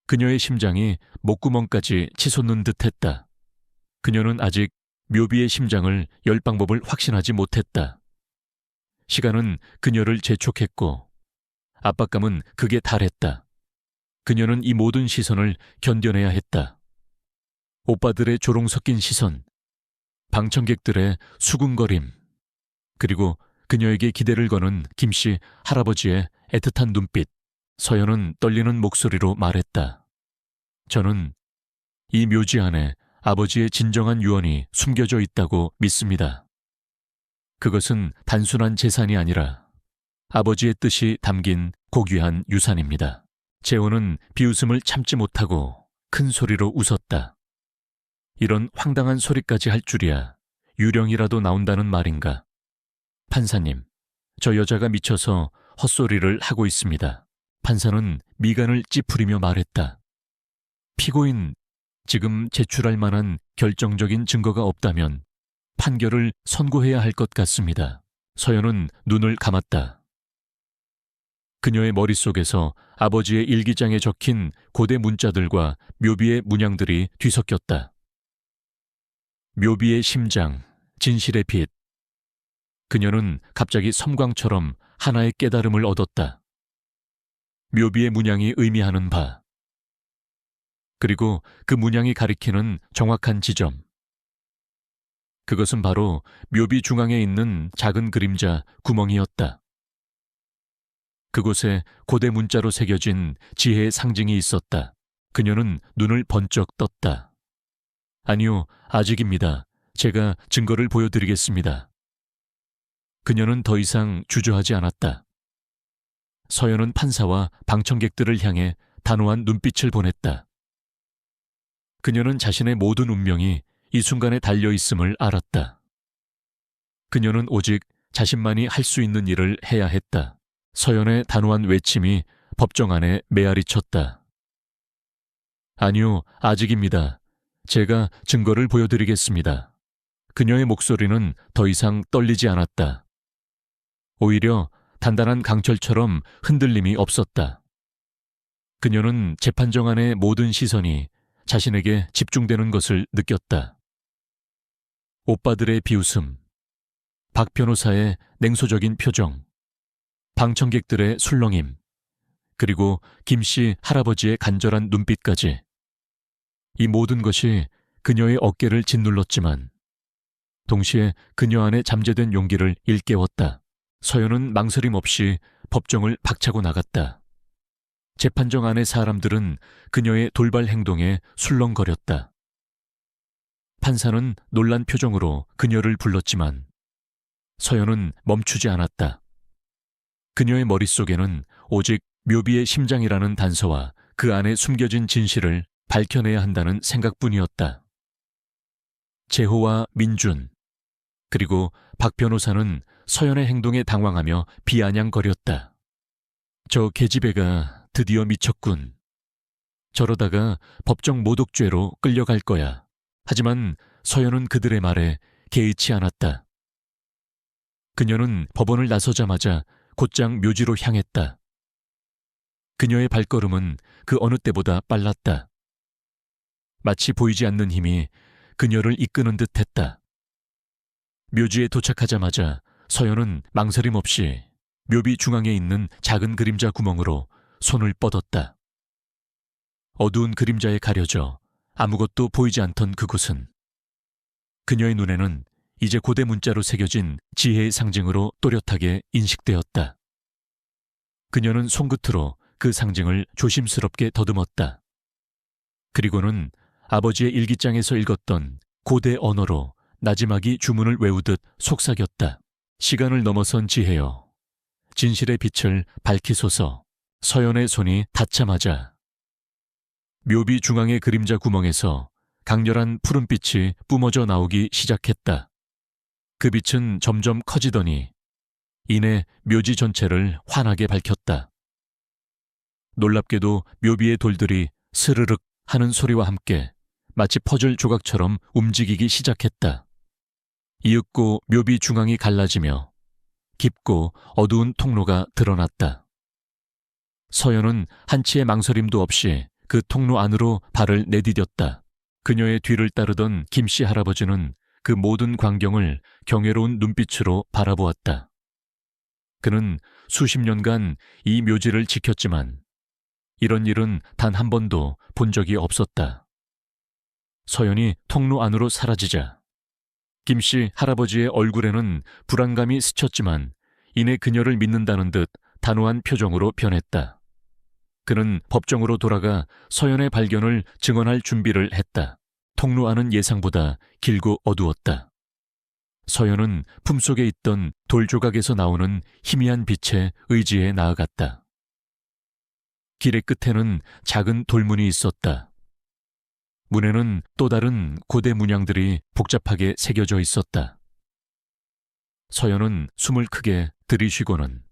그녀의 심장이 목구멍까지 치솟는 듯했다. 그녀는 아직 묘비의 심장을 열 방법을 확신하지 못했다. 시간은 그녀를 재촉했고 압박감은 극에 달했다. 그녀는 이 모든 시선을 견뎌내야 했다. 오빠들의 조롱 섞인 시선, 방청객들의 수군거림, 그리고 그녀에게 기대를 거는 김씨 할아버지의 애틋한 눈빛. 서연은 떨리는 목소리로 말했다. 저는 이 묘지 안에 아버지의 진정한 유언이 숨겨져 있다고 믿습니다. 그것은 단순한 재산이 아니라 아버지의 뜻이 담긴 고귀한 유산입니다. 재호는 비웃음을 참지 못하고 큰 소리로 웃었다. 이런 황당한 소리까지 할 줄이야 유령이라도 나온다는 말인가. 판사님, 저 여자가 미쳐서 헛소리를 하고 있습니다. 판사는 미간을 찌푸리며 말했다. 피고인, 지금 제출할 만한 결정적인 증거가 없다면 판결을 선고해야 할 것 같습니다. 서연은 눈을 감았다. 그녀의 머릿속에서 아버지의 일기장에 적힌 고대 문자들과 묘비의 문양들이 뒤섞였다. 묘비의 심장, 진실의 빛. 그녀는 갑자기 섬광처럼 하나의 깨달음을 얻었다. 묘비의 문양이 의미하는 바, 그리고 그 문양이 가리키는 정확한 지점. 그것은 바로 묘비 중앙에 있는 작은 그림자 구멍이었다. 그곳에 고대 문자로 새겨진 지혜의 상징이 있었다. 그녀는 눈을 번쩍 떴다. 아니요, 아직입니다. 제가 증거를 보여드리겠습니다. 그녀는 더 이상 주저하지 않았다. 서연은 판사와 방청객들을 향해 단호한 눈빛을 보냈다. 그녀는 자신의 모든 운명이 이 순간에 달려있음을 알았다. 그녀는 오직 자신만이 할 수 있는 일을 해야 했다. 서연의 단호한 외침이 법정 안에 메아리 쳤다. 아니요, 아직입니다. 제가 증거를 보여드리겠습니다. 그녀의 목소리는 더 이상 떨리지 않았다. 오히려 단단한 강철처럼 흔들림이 없었다. 그녀는 재판정 안의 모든 시선이 자신에게 집중되는 것을 느꼈다. 오빠들의 비웃음, 박 변호사의 냉소적인 표정, 방청객들의 술렁임, 그리고 김씨 할아버지의 간절한 눈빛까지. 이 모든 것이 그녀의 어깨를 짓눌렀지만 동시에 그녀 안에 잠재된 용기를 일깨웠다. 서연은 망설임 없이 법정을 박차고 나갔다. 재판정 안의 사람들은 그녀의 돌발 행동에 술렁거렸다. 판사는 놀란 표정으로 그녀를 불렀지만 서연은 멈추지 않았다. 그녀의 머릿속에는 오직 묘비의 심장이라는 단서와 그 안에 숨겨진 진실을 밝혀내야 한다는 생각뿐이었다. 재호와 민준, 그리고 박 변호사는 서연의 행동에 당황하며 비아냥거렸다. 저 계집애가 드디어 미쳤군. 저러다가 법정 모독죄로 끌려갈 거야. 하지만 서연은 그들의 말에 개의치 않았다. 그녀는 법원을 나서자마자 곧장 묘지로 향했다. 그녀의 발걸음은 그 어느 때보다 빨랐다. 마치 보이지 않는 힘이 그녀를 이끄는 듯 했다. 묘지에 도착하자마자 서연은 망설임 없이 묘비 중앙에 있는 작은 그림자 구멍으로 손을 뻗었다. 어두운 그림자에 가려져 아무것도 보이지 않던 그곳은 그녀의 눈에는 이제 고대 문자로 새겨진 지혜의 상징으로 또렷하게 인식되었다. 그녀는 손끝으로 그 상징을 조심스럽게 더듬었다. 그리고는 아버지의 일기장에서 읽었던 고대 언어로 나지막이 주문을 외우듯 속삭였다. 시간을 넘어선 지혜여, 진실의 빛을 밝히소서. 서연의 손이 닿자마자 묘비 중앙의 그림자 구멍에서 강렬한 푸른빛이 뿜어져 나오기 시작했다. 그 빛은 점점 커지더니 이내 묘지 전체를 환하게 밝혔다. 놀랍게도 묘비의 돌들이 스르륵 하는 소리와 함께 마치 퍼즐 조각처럼 움직이기 시작했다. 이윽고 묘비 중앙이 갈라지며 깊고 어두운 통로가 드러났다. 서연은 한치의 망설임도 없이 그 통로 안으로 발을 내디뎠다. 그녀의 뒤를 따르던 김씨 할아버지는 그 모든 광경을 경외로운 눈빛으로 바라보았다. 그는 수십 년간 이 묘지를 지켰지만 이런 일은 단 한 번도 본 적이 없었다. 서연이 통로 안으로 사라지자 김씨 할아버지의 얼굴에는 불안감이 스쳤지만 이내 그녀를 믿는다는 듯 단호한 표정으로 변했다. 그는 법정으로 돌아가 서연의 발견을 증언할 준비를 했다. 통로 안은 예상보다 길고 어두웠다. 서연은 품속에 있던 돌 조각에서 나오는 희미한 빛에 의지해 나아갔다. 길의 끝에는 작은 돌문이 있었다. 문에는 또 다른 고대 문양들이 복잡하게 새겨져 있었다. 서연은 숨을 크게 들이쉬고는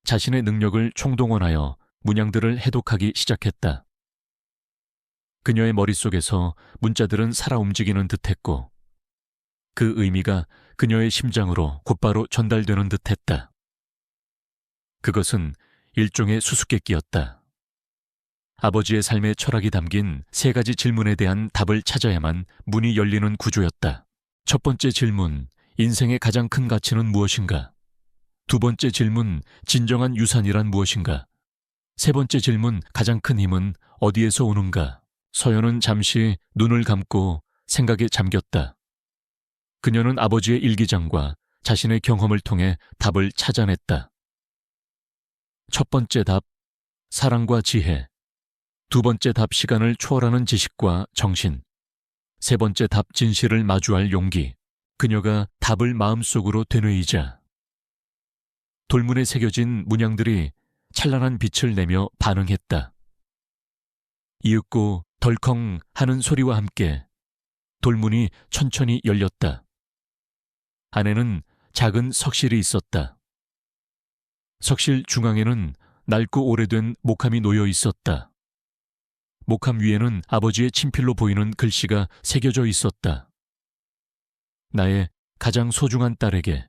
자신의 능력을 총동원하여 문양들을 해독하기 시작했다. 그녀의 머릿속에서 문자들은 살아 움직이는 듯했고 그 의미가 그녀의 심장으로 곧바로 전달되는 듯했다. 그것은 일종의 수수께끼였다. 아버지의 삶의 철학이 담긴 3가지 질문에 대한 답을 찾아야만 문이 열리는 구조였다. 첫 번째 질문, 인생의 가장 큰 가치는 무엇인가? 두 번째 질문, 진정한 유산이란 무엇인가? 세 번째 질문, 가장 큰 힘은 어디에서 오는가? 서연은 잠시 눈을 감고 생각에 잠겼다. 그녀는 아버지의 일기장과 자신의 경험을 통해 답을 찾아냈다. 첫 번째 답, 사랑과 지혜. 두 번째 답, 시간을 초월하는 지식과 정신. 세 번째 답, 진실을 마주할 용기. 그녀가 답을 마음속으로 되뇌이자 돌문에 새겨진 문양들이 찬란한 빛을 내며 반응했다. 이윽고 덜컹 하는 소리와 함께 돌문이 천천히 열렸다. 안에는 작은 석실이 있었다. 석실 중앙에는 낡고 오래된 목함이 놓여 있었다. 목함 위에는 아버지의 친필로 보이는 글씨가 새겨져 있었다. 나의 가장 소중한 딸에게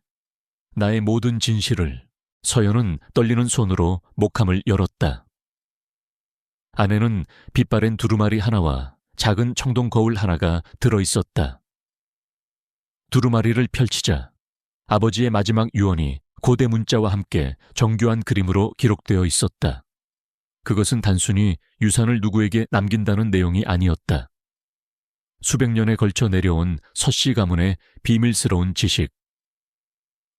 나의 모든 진실을. 서연은 떨리는 손으로 목함을 열었다. 안에는 빛바랜 두루마리 하나와 작은 청동 거울 하나가 들어있었다. 두루마리를 펼치자 아버지의 마지막 유언이 고대 문자와 함께 정교한 그림으로 기록되어 있었다. 그것은 단순히 유산을 누구에게 남긴다는 내용이 아니었다. 수백 년에 걸쳐 내려온 서씨 가문의 비밀스러운 지식,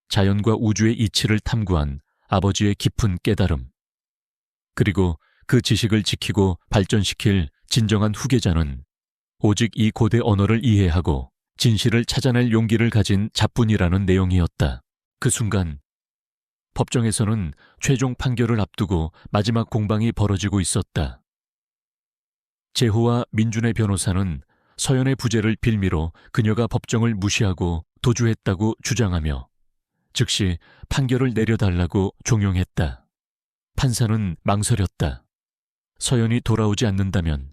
자연과 우주의 이치를 탐구한 아버지의 깊은 깨달음, 그리고 그 지식을 지키고 발전시킬 진정한 후계자는 오직 이 고대 언어를 이해하고 진실을 찾아낼 용기를 가진 자뿐이라는 내용이었다. 그 순간 법정에서는 최종 판결을 앞두고 마지막 공방이 벌어지고 있었다. 재호와 민준의 변호사는 서연의 부재를 빌미로 그녀가 법정을 무시하고 도주했다고 주장하며 즉시 판결을 내려달라고 종용했다. 판사는 망설였다. 서연이 돌아오지 않는다면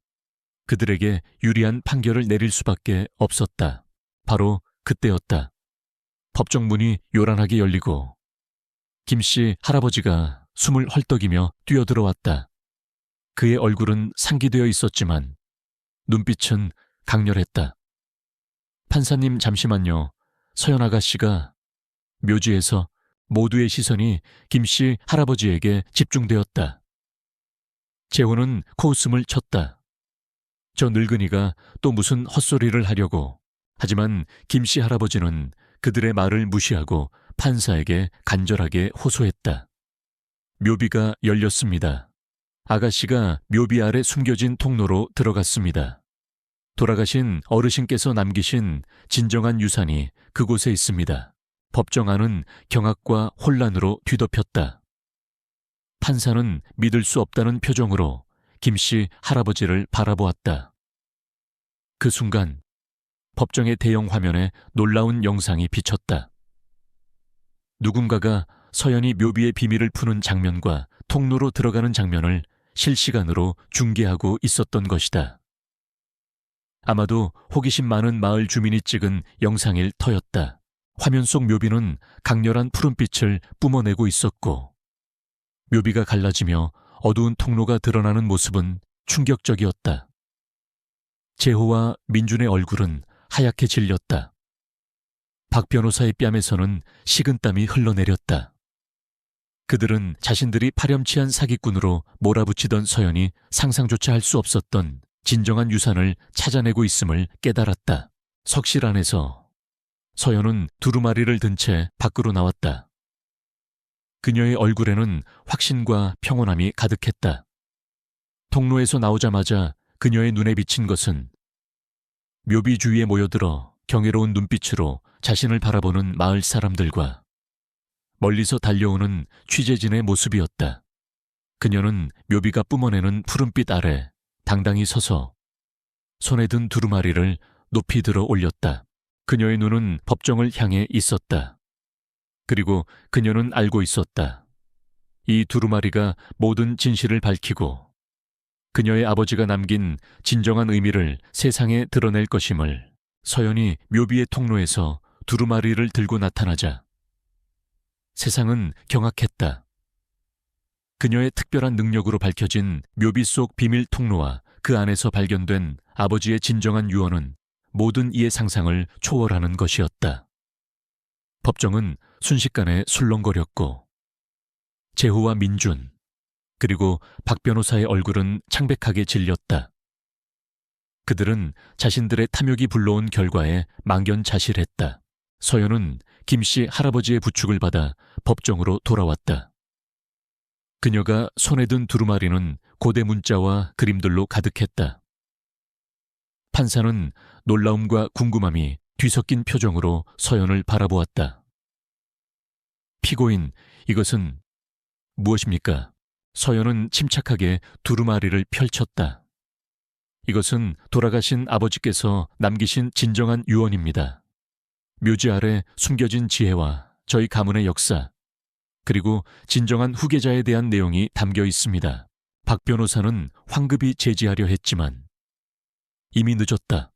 그들에게 유리한 판결을 내릴 수밖에 없었다. 바로 그때였다. 법정 문이 요란하게 열리고 김씨 할아버지가 숨을 헐떡이며 뛰어들어왔다. 그의 얼굴은 상기되어 있었지만 눈빛은 강렬했다. 판사님 잠시만요. 서연 아가씨가. 묘지에서 모두의 시선이 김씨 할아버지에게 집중되었다. 재호는 코웃음을 쳤다. 저 늙은이가 또 무슨 헛소리를 하려고. 하지만 김씨 할아버지는 그들의 말을 무시하고 판사에게 간절하게 호소했다. 묘비가 열렸습니다. 아가씨가 묘비 아래 숨겨진 통로로 들어갔습니다. 돌아가신 어르신께서 남기신 진정한 유산이 그곳에 있습니다. 법정 안은 경악과 혼란으로 뒤덮였다. 판사는 믿을 수 없다는 표정으로 김씨 할아버지를 바라보았다. 그 순간 법정의 대형 화면에 놀라운 영상이 비쳤다. 누군가가 서연이 묘비의 비밀을 푸는 장면과 통로로 들어가는 장면을 실시간으로 중계하고 있었던 것이다. 아마도 호기심 많은 마을 주민이 찍은 영상일 터였다. 화면 속 묘비는 강렬한 푸른빛을 뿜어내고 있었고 묘비가 갈라지며 어두운 통로가 드러나는 모습은 충격적이었다. 재호와 민준의 얼굴은 하얗게 질렸다. 박 변호사의 뺨에서는 식은땀이 흘러내렸다. 그들은 자신들이 파렴치한 사기꾼으로 몰아붙이던 서연이 상상조차 할 수 없었던 진정한 유산을 찾아내고 있음을 깨달았다. 석실 안에서 서연은 두루마리를 든 채 밖으로 나왔다. 그녀의 얼굴에는 확신과 평온함이 가득했다. 통로에서 나오자마자 그녀의 눈에 비친 것은 묘비 주위에 모여들어 경외로운 눈빛으로 자신을 바라보는 마을 사람들과 멀리서 달려오는 취재진의 모습이었다. 그녀는 묘비가 뿜어내는 푸른빛 아래 당당히 서서 손에 든 두루마리를 높이 들어 올렸다. 그녀의 눈은 법정을 향해 있었다. 그리고 그녀는 알고 있었다. 이 두루마리가 모든 진실을 밝히고 그녀의 아버지가 남긴 진정한 의미를 세상에 드러낼 것임을. 서연이 묘비의 통로에서 두루마리를 들고 나타나자 세상은 경악했다. 그녀의 특별한 능력으로 밝혀진 묘비 속 비밀 통로와 그 안에서 발견된 아버지의 진정한 유언은 모든 이의 상상을 초월하는 것이었다. 법정은 순식간에 술렁거렸고 재호와 민준 그리고 박 변호사의 얼굴은 창백하게 질렸다. 그들은 자신들의 탐욕이 불러온 결과에 망견자실했다. 서연은 김씨 할아버지의 부축을 받아 법정으로 돌아왔다. 그녀가 손에 든 두루마리는 고대 문자와 그림들로 가득했다. 판사는 놀라움과 궁금함이 뒤섞인 표정으로 서연을 바라보았다. 피고인, 이것은 무엇입니까? 서연은 침착하게 두루마리를 펼쳤다. 이것은 돌아가신 아버지께서 남기신 진정한 유언입니다. 묘지 아래 숨겨진 지혜와 저희 가문의 역사, 그리고 진정한 후계자에 대한 내용이 담겨 있습니다. 박 변호사는 황급히 제지하려 했지만 이미 늦었다.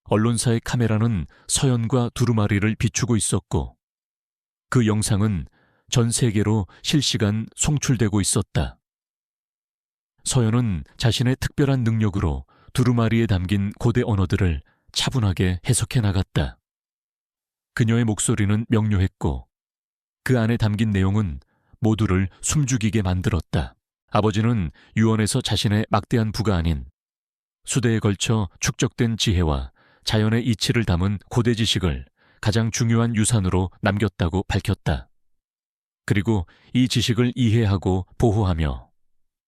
언론사의 카메라는 서연과 두루마리를 비추고 있었고 그 영상은 전 세계로 실시간 송출되고 있었다. 서연은 자신의 특별한 능력으로 두루마리에 담긴 고대 언어들을 차분하게 해석해 나갔다. 그녀의 목소리는 명료했고 그 안에 담긴 내용은 모두를 숨죽이게 만들었다. 아버지는 유언에서 자신의 막대한 부가 아닌 수대에 걸쳐 축적된 지혜와 자연의 이치를 담은 고대 지식을 가장 중요한 유산으로 남겼다고 밝혔다. 그리고 이 지식을 이해하고 보호하며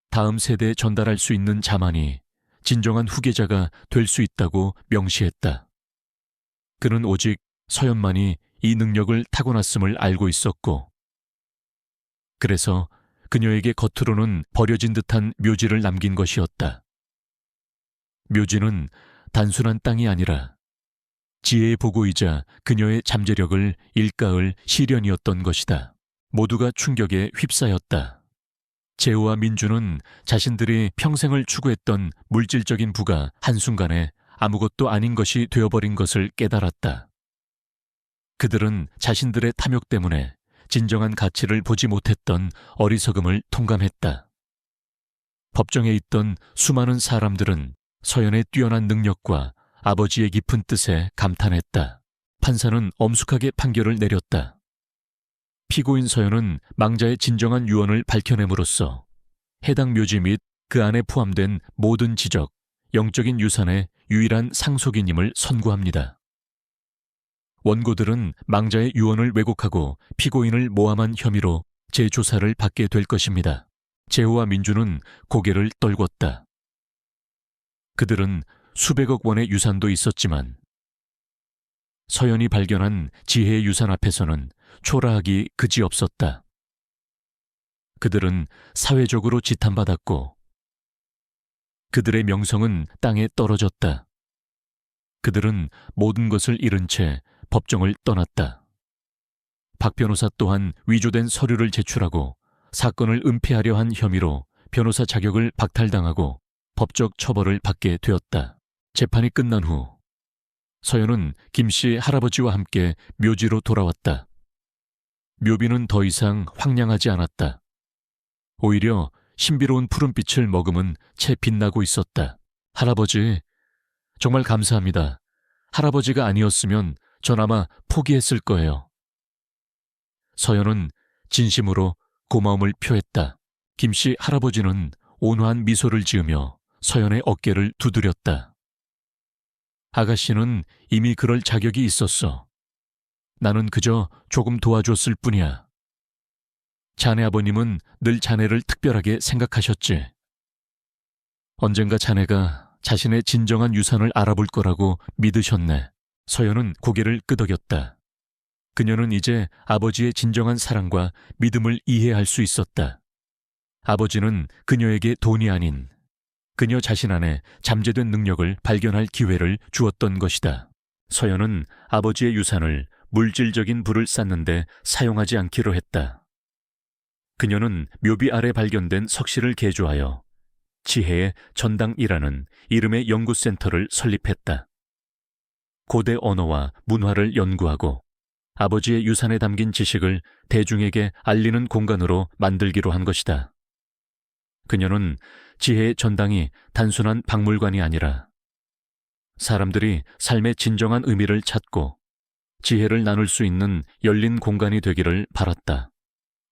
다음 세대에 전달할 수 있는 자만이 진정한 후계자가 될 수 있다고 명시했다. 그는 오직 서연만이 이 능력을 타고났음을 알고 있었고 그래서 그녀에게 겉으로는 버려진 듯한 묘지를 남긴 것이었다. 묘지는 단순한 땅이 아니라 지혜의 보고이자 그녀의 잠재력을 일깨울 시련이었던 것이다. 모두가 충격에 휩싸였다. 재호와 민주는 자신들이 평생을 추구했던 물질적인 부가 한순간에 아무것도 아닌 것이 되어버린 것을 깨달았다. 그들은 자신들의 탐욕 때문에 진정한 가치를 보지 못했던 어리석음을 통감했다. 법정에 있던 수많은 사람들은 서연의 뛰어난 능력과 아버지의 깊은 뜻에 감탄했다. 판사는 엄숙하게 판결을 내렸다. 피고인 서연은 망자의 진정한 유언을 밝혀냄으로써 해당 묘지 및 그 안에 포함된 모든 지적, 영적인 유산의 유일한 상속인임을 선고합니다. 원고들은 망자의 유언을 왜곡하고 피고인을 모함한 혐의로 재조사를 받게 될 것입니다. 재호와 민주는 고개를 떨궜다. 그들은 수백억 원의 유산도 있었지만 서연이 발견한 지혜의 유산 앞에서는 초라하기 그지없었다. 그들은 사회적으로 지탄받았고 그들의 명성은 땅에 떨어졌다. 그들은 모든 것을 잃은 채 법정을 떠났다. 박 변호사 또한 위조된 서류를 제출하고 사건을 은폐하려 한 혐의로 변호사 자격을 박탈당하고 법적 처벌을 받게 되었다. 재판이 끝난 후 서연은 김씨 할아버지와 함께 묘지로 돌아왔다. 묘비는 더 이상 황량하지 않았다. 오히려 신비로운 푸른빛을 머금은 채 빛나고 있었다. 할아버지, 정말 감사합니다. 할아버지가 아니었으면 전 아마 포기했을 거예요. 서연은 진심으로 고마움을 표했다. 김씨 할아버지는 온화한 미소를 지으며 서연의 어깨를 두드렸다. 아가씨는 이미 그럴 자격이 있었어. 나는 그저 조금 도와줬을 뿐이야. 자네 아버님은 늘 자네를 특별하게 생각하셨지. 언젠가 자네가 자신의 진정한 유산을 알아볼 거라고 믿으셨네. 서연은 고개를 끄덕였다. 그녀는 이제 아버지의 진정한 사랑과 믿음을 이해할 수 있었다. 아버지는 그녀에게 돈이 아닌 그녀 자신 안에 잠재된 능력을 발견할 기회를 주었던 것이다. 서연은 아버지의 유산을 물질적인 부를 쌓는데 사용하지 않기로 했다. 그녀는 묘비 아래 발견된 석실을 개조하여 지혜의 전당이라는 이름의 연구센터를 설립했다. 고대 언어와 문화를 연구하고 아버지의 유산에 담긴 지식을 대중에게 알리는 공간으로 만들기로 한 것이다. 그녀는 지혜의 전당이 단순한 박물관이 아니라 사람들이 삶의 진정한 의미를 찾고 지혜를 나눌 수 있는 열린 공간이 되기를 바랐다.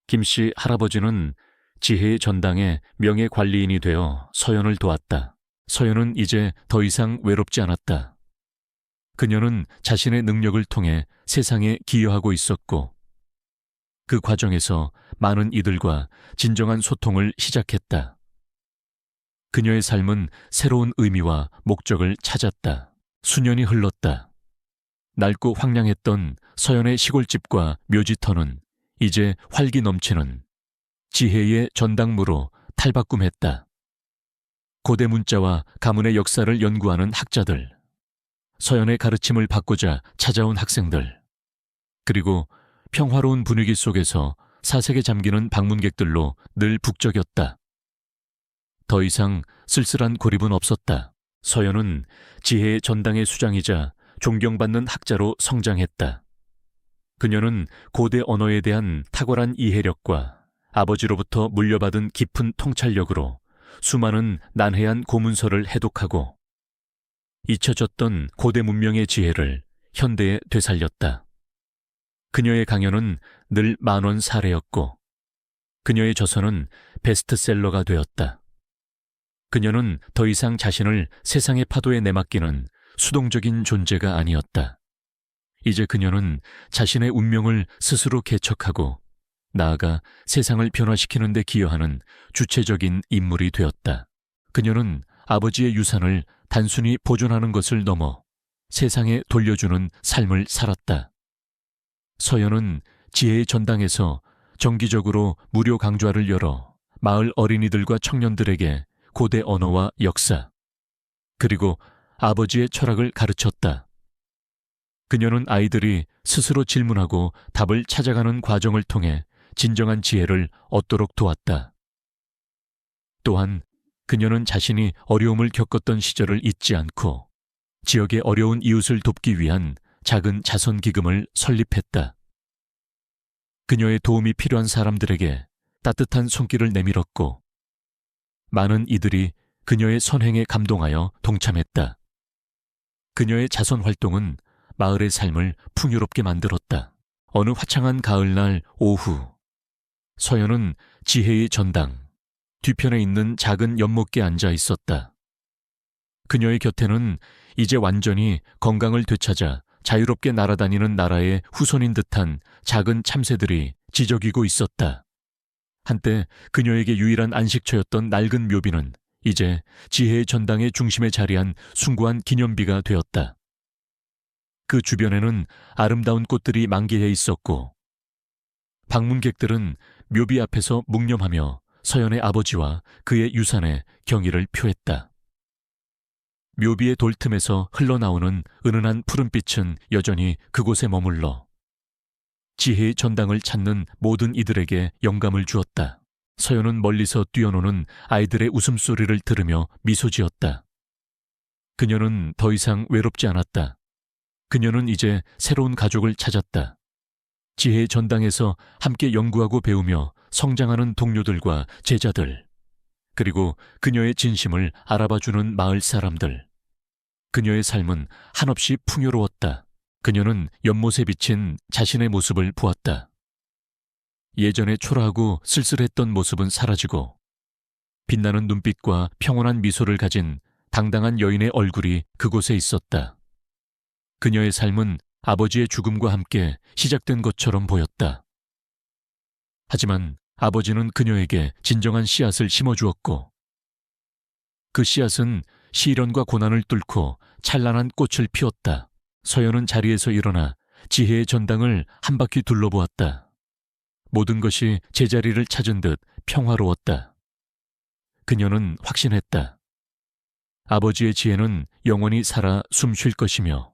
김씨 할아버지는 지혜의 전당의 명예관리인이 되어 서연을 도왔다. 서연은 이제 더 이상 외롭지 않았다. 그녀는 자신의 능력을 통해 세상에 기여하고 있었고 그 과정에서 많은 이들과 진정한 소통을 시작했다. 그녀의 삶은 새로운 의미와 목적을 찾았다. 수년이 흘렀다. 낡고 황량했던 서연의 시골집과 묘지터는 이제 활기 넘치는 지혜의 전당무로 탈바꿈했다. 고대 문자와 가문의 역사를 연구하는 학자들, 서연의 가르침을 받고자 찾아온 학생들, 그리고 평화로운 분위기 속에서 사색에 잠기는 방문객들로 늘 북적였다. 더 이상 쓸쓸한 고립은 없었다. 서연은 지혜의 전당의 수장이자 존경받는 학자로 성장했다. 그녀는 고대 언어에 대한 탁월한 이해력과 아버지로부터 물려받은 깊은 통찰력으로 수많은 난해한 고문서를 해독하고 잊혀졌던 고대 문명의 지혜를 현대에 되살렸다. 그녀의 강연은 늘 만원 사례였고 그녀의 저서는 베스트셀러가 되었다. 그녀는 더 이상 자신을 세상의 파도에 내맡기는 수동적인 존재가 아니었다. 이제 그녀는 자신의 운명을 스스로 개척하고 나아가 세상을 변화시키는 데 기여하는 주체적인 인물이 되었다. 그녀는 아버지의 유산을 단순히 보존하는 것을 넘어 세상에 돌려주는 삶을 살았다. 서연은 지혜의 전당에서 정기적으로 무료 강좌를 열어 마을 어린이들과 청년들에게 고대 언어와 역사, 그리고 아버지의 철학을 가르쳤다. 그녀는 아이들이 스스로 질문하고 답을 찾아가는 과정을 통해 진정한 지혜를 얻도록 도왔다. 또한 그녀는 자신이 어려움을 겪었던 시절을 잊지 않고 지역의 어려운 이웃을 돕기 위한 작은 자선기금을 설립했다. 그녀의 도움이 필요한 사람들에게 따뜻한 손길을 내밀었고 많은 이들이 그녀의 선행에 감동하여 동참했다. 그녀의 자선 활동은 마을의 삶을 풍요롭게 만들었다. 어느 화창한 가을날 오후, 서연은 지혜의 전당 뒤편에 있는 작은 연못께 앉아 있었다. 그녀의 곁에는 이제 완전히 건강을 되찾아 자유롭게 날아다니는 나라의 후손인 듯한 작은 참새들이 지저귀고 있었다. 한때 그녀에게 유일한 안식처였던 낡은 묘비는 이제 지혜의 전당의 중심에 자리한 숭고한 기념비가 되었다. 그 주변에는 아름다운 꽃들이 만개해 있었고 방문객들은 묘비 앞에서 묵념하며 서연의 아버지와 그의 유산에 경의를 표했다. 묘비의 돌틈에서 흘러나오는 은은한 푸른빛은 여전히 그곳에 머물러 지혜의 전당을 찾는 모든 이들에게 영감을 주었다. 서연은 멀리서 뛰어노는 아이들의 웃음소리를 들으며 미소 지었다. 그녀는 더 이상 외롭지 않았다. 그녀는 이제 새로운 가족을 찾았다. 지혜의 전당에서 함께 연구하고 배우며 성장하는 동료들과 제자들, 그리고 그녀의 진심을 알아봐주는 마을 사람들. 그녀의 삶은 한없이 풍요로웠다. 그녀는 연못에 비친 자신의 모습을 보았다. 예전에 초라하고 쓸쓸했던 모습은 사라지고 빛나는 눈빛과 평온한 미소를 가진 당당한 여인의 얼굴이 그곳에 있었다. 그녀의 삶은 아버지의 죽음과 함께 시작된 것처럼 보였다. 하지만 아버지는 그녀에게 진정한 씨앗을 심어주었고 그 씨앗은 시련과 고난을 뚫고 찬란한 꽃을 피웠다. 서연은 자리에서 일어나 지혜의 전당을 한 바퀴 둘러보았다. 모든 것이 제자리를 찾은 듯 평화로웠다. 그녀는 확신했다. 아버지의 지혜는 영원히 살아 숨 쉴 것이며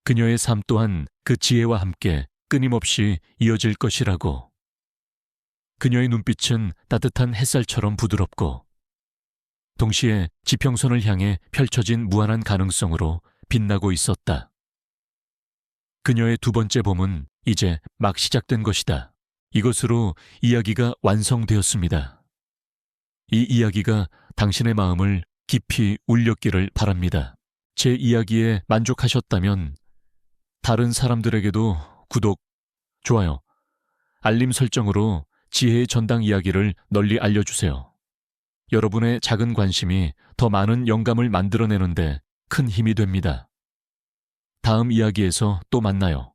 그녀의 삶 또한 그 지혜와 함께 끊임없이 이어질 것이라고. 그녀의 눈빛은 따뜻한 햇살처럼 부드럽고 동시에 지평선을 향해 펼쳐진 무한한 가능성으로 빛나고 있었다. 그녀의 두 번째 봄은 이제 막 시작된 것이다. 이것으로 이야기가 완성되었습니다. 이 이야기가 당신의 마음을 깊이 울렸기를 바랍니다. 제 이야기에 만족하셨다면 다른 사람들에게도 구독, 좋아요, 알림 설정으로 지혜의 전당 이야기를 널리 알려주세요. 여러분의 작은 관심이 더 많은 영감을 만들어내는데 큰 힘이 됩니다. 다음 이야기에서 또 만나요.